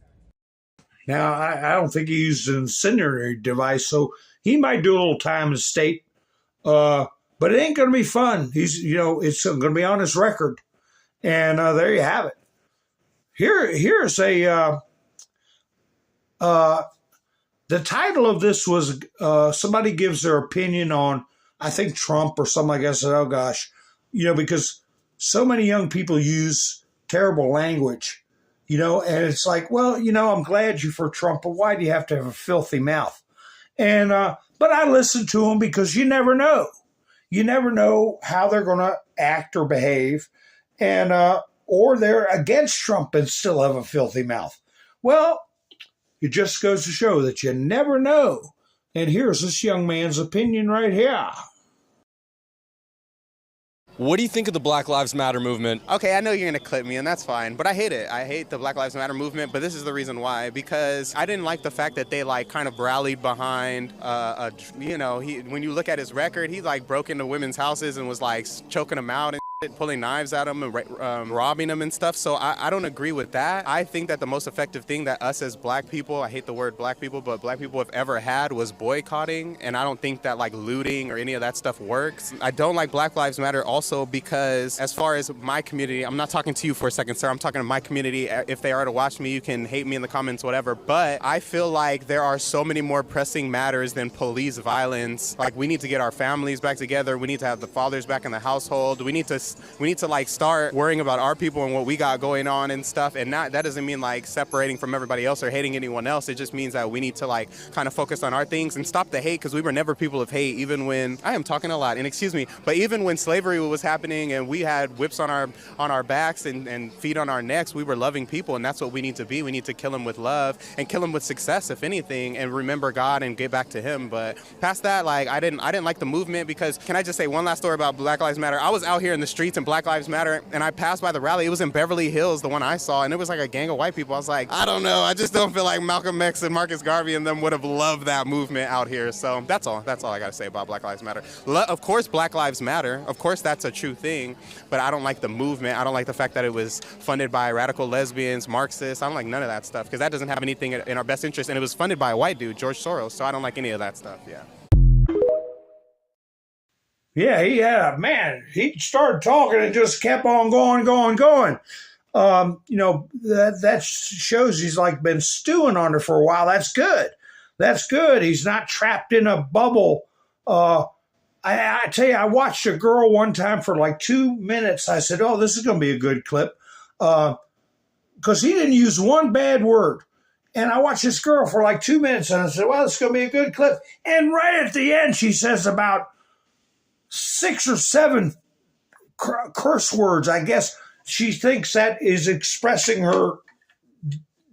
Now, I don't think he used an incendiary device, so he might do a little time in the state, but it ain't going to be fun. It's going to be on his record, and there you have it. Here's a the title of this was somebody gives their opinion on, I think, Trump or something like that. I said, oh gosh, because so many young people use terrible language, and it's like, well, I'm glad you for Trump, but why do you have to have a filthy mouth? And but I listen to them because you never know. You never know how they're going to act or behave, and or they're against Trump and still have a filthy mouth. Well, it just goes to show that you never know. And here's this young man's opinion right here. What do you think of the Black Lives Matter movement? Okay, I know you're going to clip me, and that's fine, but I hate it. I hate the Black Lives Matter movement, but this is the reason why. Because I didn't like the fact that they, kind of rallied behind, when you look at his record, he, broke into women's houses and was, choking them out and pulling knives at them and robbing them and stuff. So I don't agree with that. I think that the most effective thing that us as black people, I hate the word black people, but black people have ever had was boycotting. And I don't think that looting or any of that stuff works. I don't like Black Lives Matter also because as far as my community, I'm not talking to you for a second, sir. I'm talking to my community. If they are to watch me, you can hate me in the comments, whatever. But I feel like there are so many more pressing matters than police violence. We need to get our families back together. We need to have the fathers back in the household. We need to start worrying about our people and what we got going on and stuff. And that doesn't mean separating from everybody else or hating anyone else. It just means that we need to kind of focus on our things and stop the hate, because we were never people of hate, even when, I am talking a lot, and excuse me, but even when slavery was happening and we had whips on our backs and feet on our necks, we were loving people, and that's what we need to be. We need to kill them with love and kill them with success, if anything, and remember God and get back to Him. But past that, I didn't like the movement, because, can I just say one last story about Black Lives Matter? I was out here in the streets and Black Lives Matter, and I passed by the rally. It was in Beverly Hills, the one I saw, and it was a gang of white people. I was like, I don't know. I just don't feel like Malcolm X and Marcus Garvey and them would have loved that movement out here. So that's all I got to say about Black Lives Matter. Of course, Black Lives Matter. Of course, that's a true thing, but I don't like the movement. I don't like the fact that it was funded by radical lesbians, Marxists. I don't like none of that stuff, because that doesn't have anything in our best interest, and it was funded by a white dude, George Soros, so I don't like any of that stuff, yeah. Yeah, man, he started talking and just kept on going. That shows he's been stewing on it for a while. That's good. That's good. He's not trapped in a bubble. I tell you, I watched a girl one time for 2 minutes. I said, oh, this is going to be a good clip. Because he didn't use one bad word. And I watched this girl for 2 minutes, and I said, well, this is going to be a good clip. And right at the end, she says about 6 or 7 curse words. I guess she thinks that is expressing her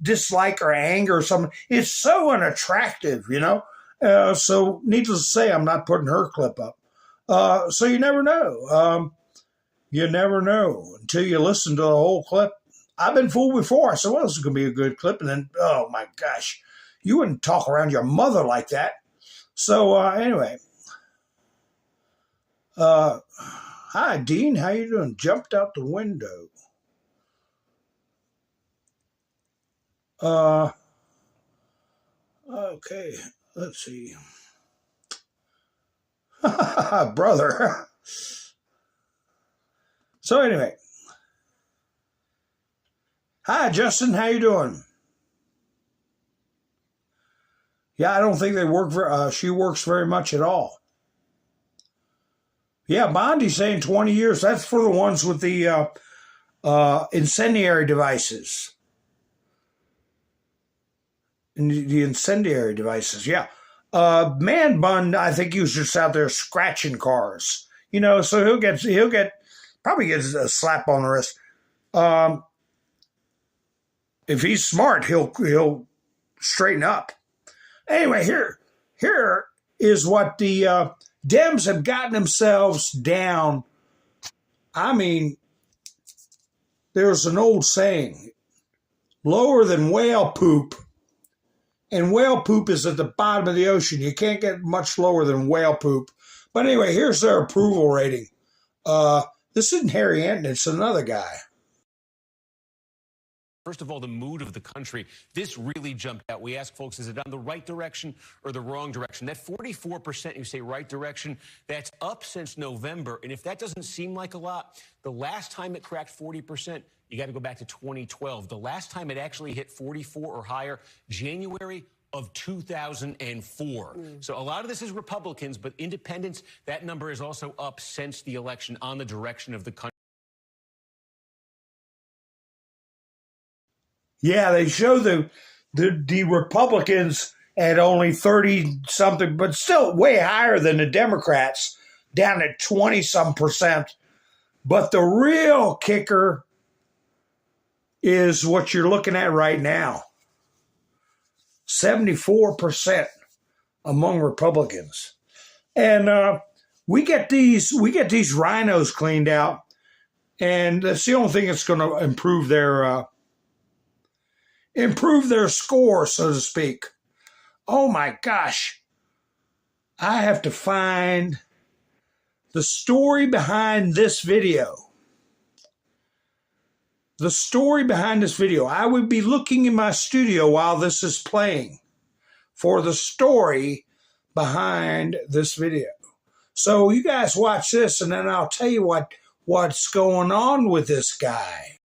dislike or anger or something. It's so unattractive, so needless to say, I'm not putting her clip up. So you never know. You never know until you listen to the whole clip. I've been fooled before. I said, well, this is going to be a good clip. And then, oh my gosh, you wouldn't talk around your mother like that. So anyway. Hi, Dean. How you doing? Jumped out the window. Okay. Let's see. Brother. So anyway. Hi, Justin. How you doing? Yeah, I don't think they work she works very much at all. Yeah, Bondi's saying 20 years. That's for the ones with the incendiary devices. The incendiary devices, yeah. Man Bun, I think he was just out there scratching cars. You know, so he'll probably get a slap on the wrist. If he's smart, he'll straighten up. Anyway, here is what the Dems have gotten themselves down. I mean, there's an old saying, lower than whale poop. And whale poop is at the bottom of the ocean. You can't get much lower than whale poop. But anyway, here's their approval rating. This isn't Harry Anton, it's another guy. First of all, the mood of the country. This really jumped out. We ask folks, is it on the right direction or the wrong direction? That 44% you say right direction, that's up since November. And if that doesn't seem like a lot, the last time it cracked 40%, you got to go back to 2012. The last time it actually hit 44 or higher, January of 2004. So a lot of this is Republicans, but independents, that number is also up since the election on the direction of the country. Yeah, they show the Republicans at only 30-something, but still way higher than the Democrats, down at 20-some%. But the real kicker is what you're looking at right now. 74% among Republicans. And we get these rhinos cleaned out, and that's the only thing that's going to improve their score, so to speak. Oh my gosh. I have to find the story behind this video. The story behind this video. I would be looking in my studio while this is playing for the story behind this video. So you guys watch this, and then I'll tell you what's going on with this guy.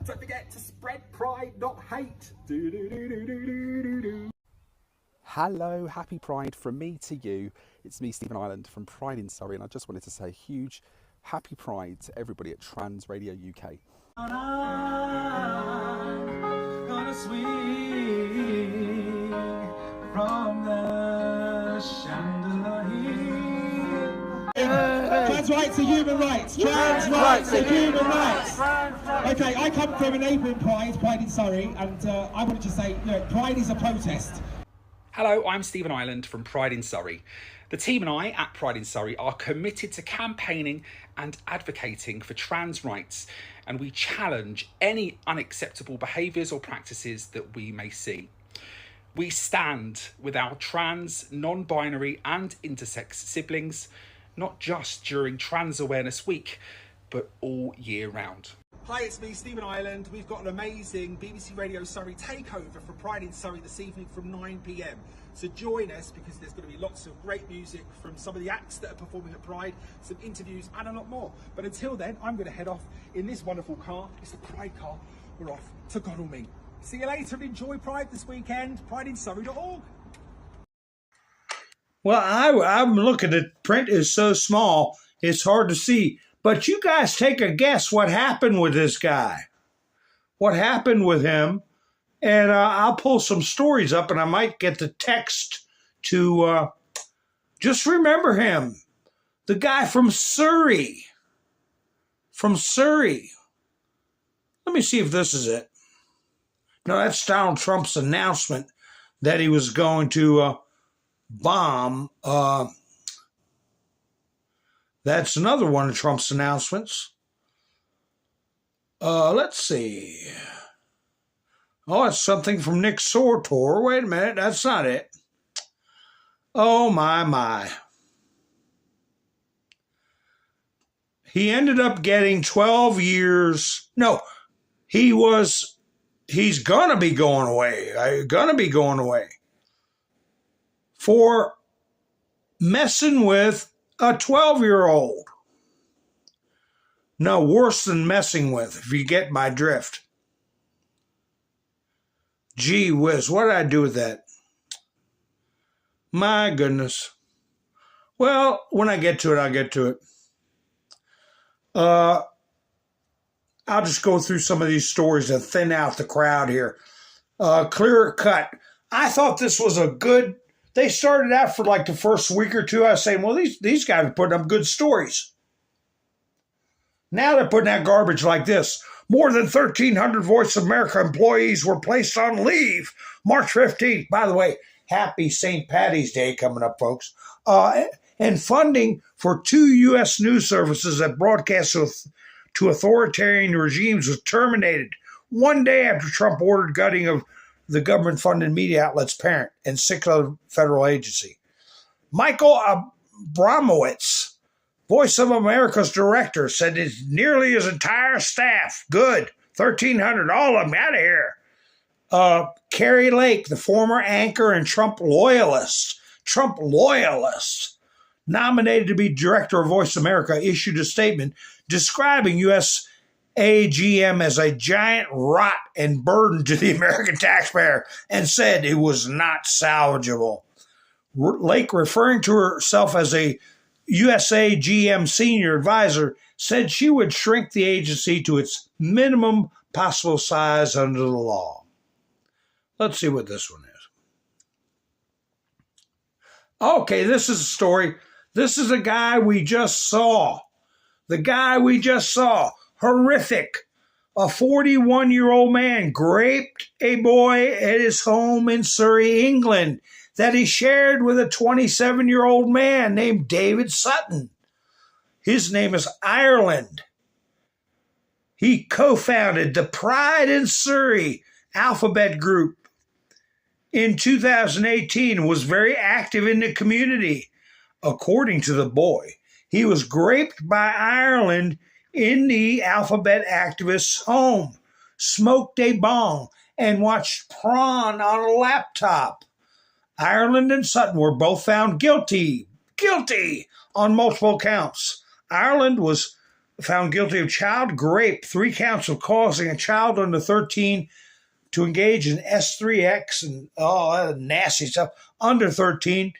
Don't forget to spread pride, not hate. Hello, happy Pride from me to you. It's me, Stephen Ireland from Pride in Surrey, and I just wanted to say a huge happy Pride to everybody at Trans Radio UK. Gonna swing from the chandelier. Trans rights are human rights. Trans rights are human rights. Okay, I come from a neighbouring Pride in Surrey, and I wanted to say, look, Pride is a protest. Hello, I'm Stephen Ireland from Pride in Surrey. The team and I at Pride in Surrey are committed to campaigning and advocating for trans rights, and we challenge any unacceptable behaviours or practices that we may see. We stand with our trans, non-binary and intersex siblings, not just during Trans Awareness Week, but all year round. Hi, it's me, Stephen Ireland. We've got an amazing BBC Radio Surrey takeover for Pride in Surrey this evening from 9 p.m. So join us, because there's going to be lots of great music from some of the acts that are performing at Pride, some interviews and a lot more. But until then, I'm going to head off in this wonderful car. It's the Pride car. We're off to Godalming. See you later and enjoy Pride this weekend. PrideInSurrey.org. Well, I'm looking at print is so small, it's hard to see. But you guys take a guess what happened with this guy. What happened with him. And I'll pull some stories up, and I might get the text to just remember him. The guy from Surrey. From Surrey. Let me see if this is it. No, that's Donald Trump's announcement that he was going to bomb. That's another one of Trump's announcements. Let's see. Oh, it's something from Nick Sortor. Wait a minute, that's not it. Oh, my. He ended up getting 12 years. No, he's gonna be going away. For messing with a 12-year-old. No, worse than messing with, if you get my drift. Gee whiz, what did I do with that? My goodness. Well, when I get to it, I'll get to it. I'll just go through some of these stories to thin out the crowd here. Clear cut. I thought this was a good. They started out for like the first week or two. I was saying, well, these guys are putting up good stories. Now they're putting out garbage like this. More than 1,300 Voice of America employees were placed on leave March 15th. By the way, happy St. Patty's Day coming up, folks. And funding for 2 U.S. news services that broadcast to authoritarian regimes was terminated 1 day after Trump ordered gutting of the government-funded media outlet's parent and 6 other federal agency. Michael Abramowitz, Voice of America's director, said it's nearly his entire staff. Good. 1,300, all of them out of here. Carrie Lake, the former anchor and Trump loyalist, nominated to be director of Voice America, issued a statement describing U.S. AGM as a giant rot and burden to the American taxpayer and said it was not salvageable. Lake, referring to herself as a USA GM senior advisor, said she would shrink the agency to its minimum possible size under the law. Let's see what this one is. Okay, this is a story. This is a guy we just saw. Horrific. A 41-year-old man raped a boy at his home in Surrey, England, that he shared with a 27-year-old man named David Sutton. His name is Ireland. He co-founded the Pride in Surrey Alphabet Group in 2018 and was very active in the community. According to the boy, he was raped by Ireland in the Alphabet activist's home, smoked a bong, and watched porn on a laptop. Ireland and Sutton were both found guilty on multiple counts. Ireland was found guilty of child rape, 3 counts of causing a child under 13 to engage in S3X and all that nasty stuff under 13.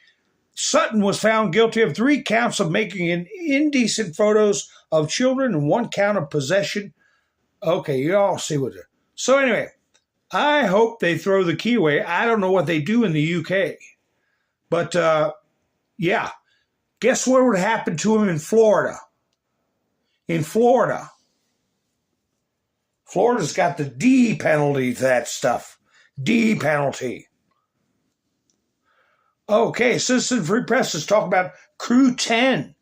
Sutton was found guilty of 3 counts of making indecent photos of children and 1 count of possession. Okay, you all see what they're. So anyway, I hope they throw the key away. I don't know what they do in the UK. But, yeah. Guess what would happen to him in Florida? Florida's got the D penalty to that stuff. D penalty. Okay, Citizen Free Press is talking about Crew 10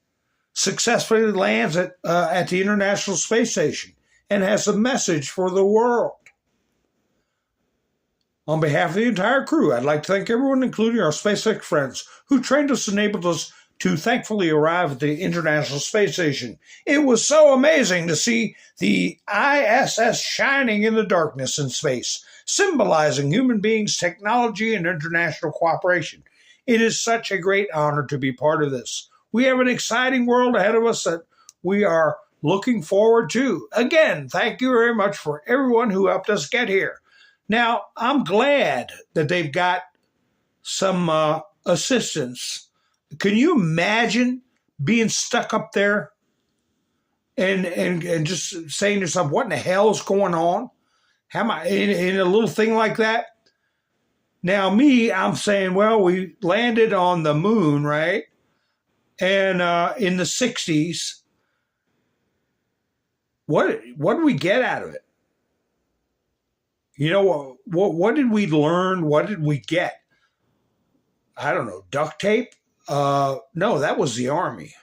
successfully lands at the International Space Station and has a message for the world. On behalf of the entire crew, I'd like to thank everyone, including our SpaceX friends, who trained us and enabled us to thankfully arrive at the International Space Station. It was so amazing to see the ISS shining in the darkness in space, symbolizing human beings, technology, and international cooperation. It is such a great honor to be part of this. We have an exciting world ahead of us that we are looking forward to. Again, thank you very much for everyone who helped us get here. Now, I'm glad that they've got some assistance. Can you imagine being stuck up there and just saying to yourself, what in the hell is going on? How am I in a little thing like that? Now, I'm saying, well, we landed on the moon, right? And in the 60s, what did we get out of it? You know, what did we learn? What did we get? I don't know, duct tape? No, that was the Army.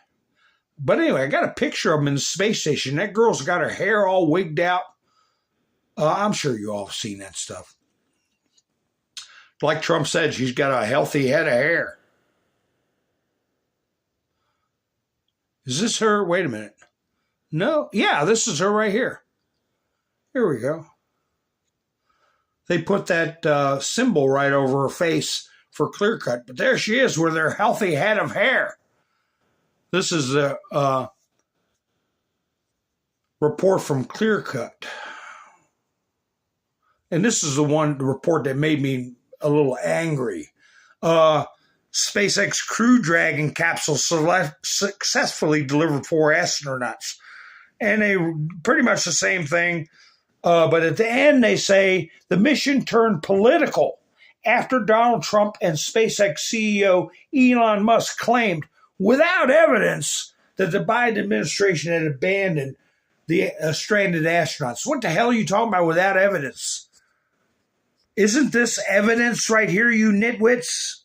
But anyway, I got a picture of him in the space station. That girl's got her hair all wigged out. I'm sure you all have seen that stuff. Like Trump said, she's got a healthy head of hair. Is this her? Wait a minute. No. Yeah, this is her right here. Here we go. They put that symbol right over her face for clear cut, but there she is with her healthy head of hair. This is a report from Clear Cut. and this is the report that made me a little angry. SpaceX Crew Dragon capsule successfully delivered 4 astronauts. And they pretty much the same thing. But at the end, they say the mission turned political after Donald Trump and SpaceX CEO Elon Musk claimed without evidence that the Biden administration had abandoned the stranded astronauts. What the hell are you talking about without evidence? Isn't this evidence right here, you nitwits?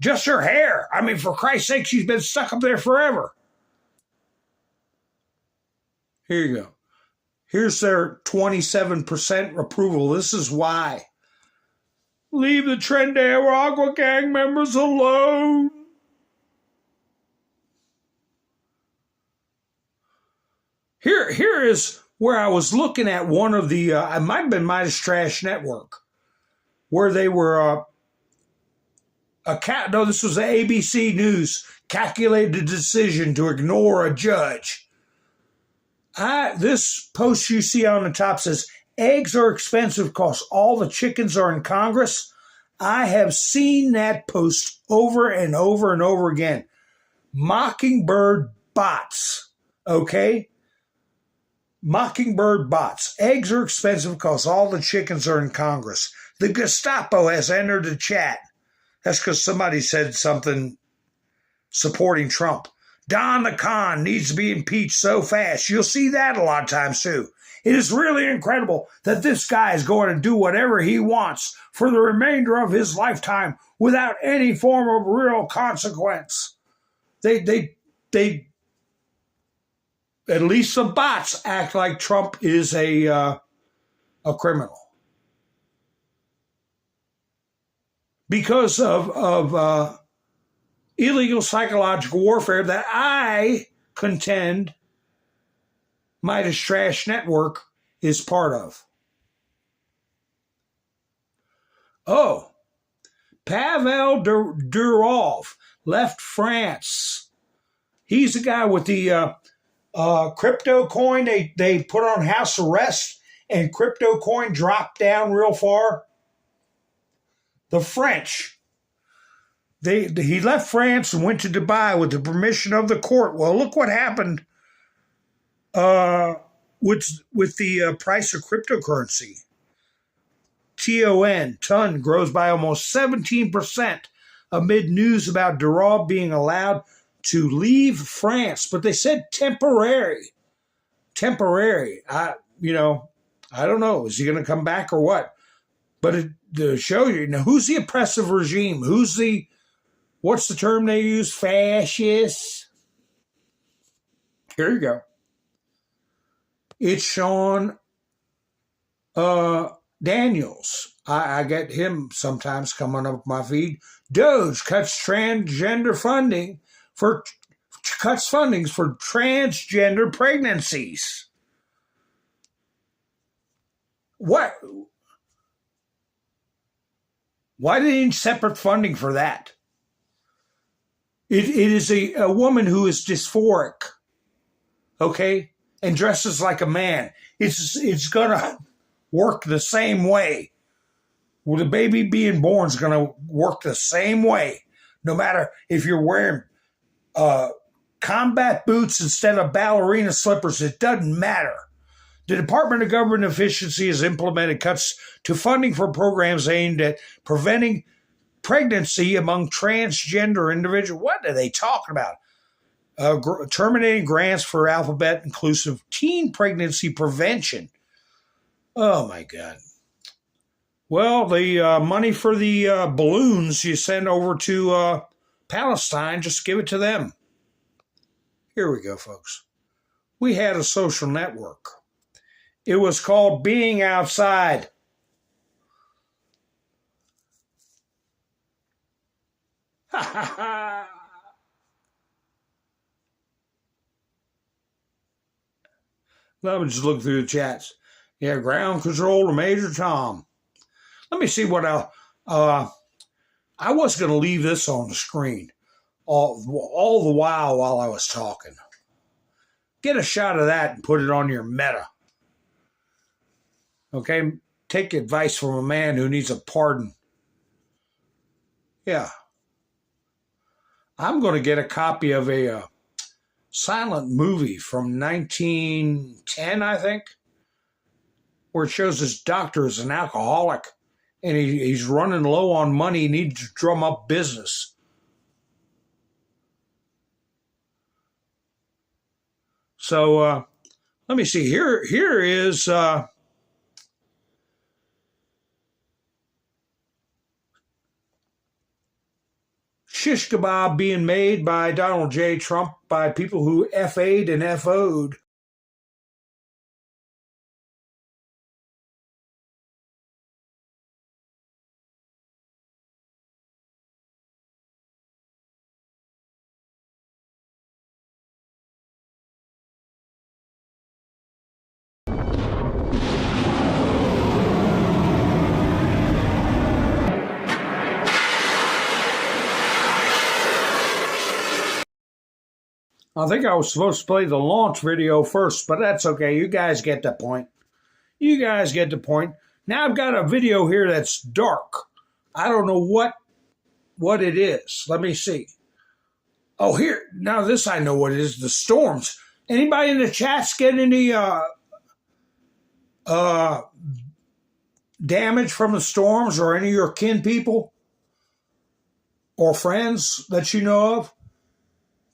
Just her hair. I mean, for Christ's sake, she's been stuck up there forever. Here you go. Here's their 27% approval. This is why. Leave the Trendeawagua gang members alone. Here is where I was looking at one of the, it might have been Midas Trash Network, where they were, this was the ABC News, calculated decision to ignore a judge. This post you see on the top says, eggs are expensive because all the chickens are in Congress. I have seen that post over and over and over again. Mockingbird bots, okay? Mockingbird bots. Eggs are expensive because all the chickens are in Congress. The Gestapo has entered the chat. That's because somebody said something supporting Trump. Don the Con needs to be impeached so fast. You'll see that a lot of times too. It is really incredible that this guy is going to do whatever he wants for the remainder of his lifetime without any form of real consequence. They at least the bots act like Trump is a criminal. Because of illegal psychological warfare that I contend Midas Trash Network is part of. Oh, Pavel Durov left France. He's the guy with the crypto coin. They put on house arrest and crypto coin dropped down real far. The French. He left France and went to Dubai with the permission of the court. Well, look what happened with the price of cryptocurrency. TON grows by almost 17% amid news about Durov being allowed to leave France. But they said temporary. Temporary. I don't know. Is he going to come back or what? But to show you, now who's the oppressive regime? What's the term they use? Fascists. Here you go. It's Sean Daniels. I get him sometimes coming up my feed. Doge cuts transgender funding cuts fundings for transgender pregnancies. What? Why do they need separate funding for that? It is a woman who is dysphoric, okay, and dresses like a man. It's going to work the same way. Well, the baby being born is going to work the same way, no matter if you're wearing combat boots instead of ballerina slippers. It doesn't matter. The Department of Government Efficiency has implemented cuts to funding for programs aimed at preventing pregnancy among transgender individuals. What are they talking about? Terminating grants for alphabet-inclusive teen pregnancy prevention. Oh, my God. Well, the money for the balloons you send over to Palestine, just give it to them. Here we go, folks. We had a social network. It was called Being Outside. Let me just look through the chats. Yeah, ground control to Major Tom. Let me see what else. I was going to leave this on the screen all the while I was talking. Get a shot of that and put it on your Meta. Okay, take advice from a man who needs a pardon. Yeah. I'm going to get a copy of a silent movie from 1910, I think, where it shows this doctor is an alcoholic and he's running low on money. He needs to drum up business. So let me see. Here is shish kebab being made by Donald J. Trump by people who FA'd and FO'd. I think I was supposed to play the launch video first, but that's okay. You guys get the point. You guys get the point. Now I've got a video here that's dark. I don't know what it is. Let me see. Oh, here. Now this I know what it is. The storms. Anybody in the chats get any damage from the storms, or any of your kin people or friends that you know of?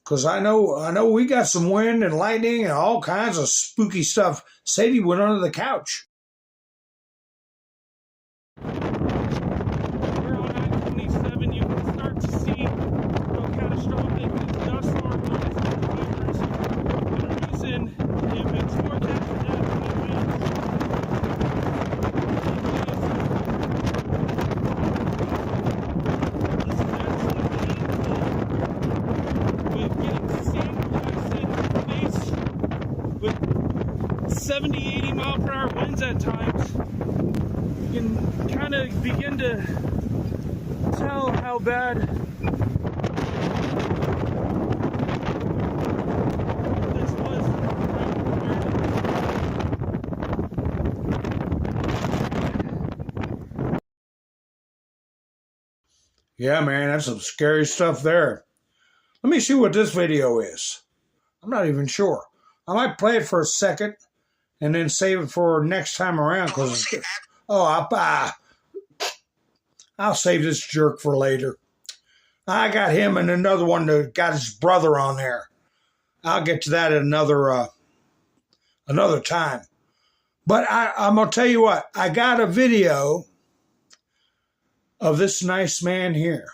Because I know we got some wind and lightning and all kinds of spooky stuff. Sadie went under the couch. We're on I-27. You can start to see how catastrophic this dust storm was. The reason they've been forecasted as heavy winds. This is actually with 70, 80 mile per hour winds at times. You can kind of begin to tell how bad this was. Yeah, man, that's some scary stuff there. Let me see what this video is. I'm not even sure. I might play it for a second and then save it for next time around, because I'll save this jerk for later. I got him and another one that got his brother on there. I'll get to that at another time. But I'm going to tell you what. I got a video of this nice man here.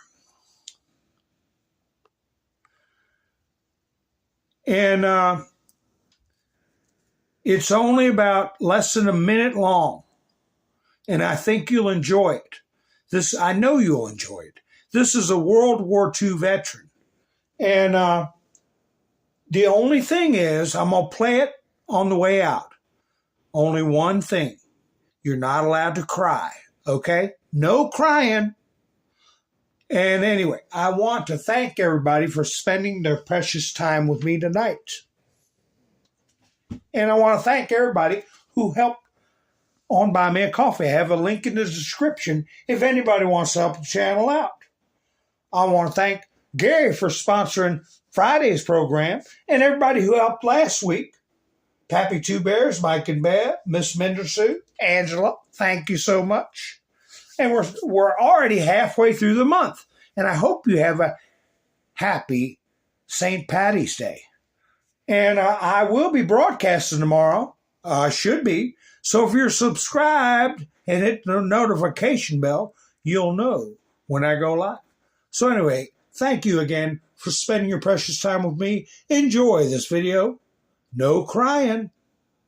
And it's only about less than a minute long. And I think you'll enjoy it. I know you'll enjoy it. This is a World War II veteran. And the only thing is, I'm going to play it on the way out. Only one thing. You're not allowed to cry, okay? No crying. And anyway, I want to thank everybody for spending their precious time with me tonight. And I want to thank everybody who helped on Buy Me a Coffee. I have a link in the description if anybody wants to help the channel out. I want to thank Gary for sponsoring Friday's program, and everybody who helped last week. Pappy Two Bears, Mike and Bev, Miss Mendersu, Angela, thank you so much. And we're already halfway through the month. And I hope you have a happy St. Patty's Day. And I will be broadcasting tomorrow. I should be. So if you're subscribed and hit the notification bell, you'll know when I go live. So anyway, thank you again for spending your precious time with me. Enjoy this video. No crying.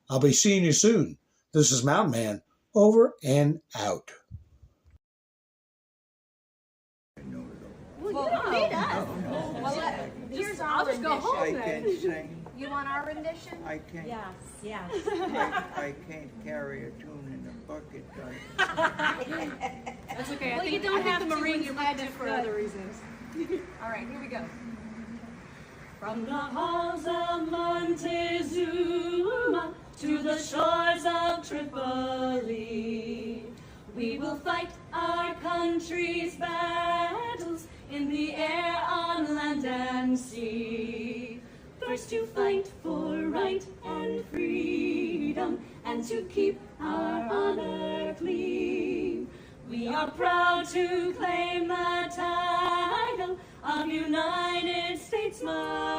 I'll be seeing you soon. This is Mountain Man, over and out. Well, you need us. Well, here's our rendition. I'll just go home then. I can't sing. You want our rendition? I can't. Yes, yes. I can't carry a tune in a bucket. That's okay. Well, you don't have to. Marines had it for other reasons. All right, here we go. From the halls of Montezuma to the shores of Tripoli, We will fight our country's battles in the air, on land and sea. First to fight for right and freedom, and to keep our honor clean. We are proud to claim the title of United States Marine.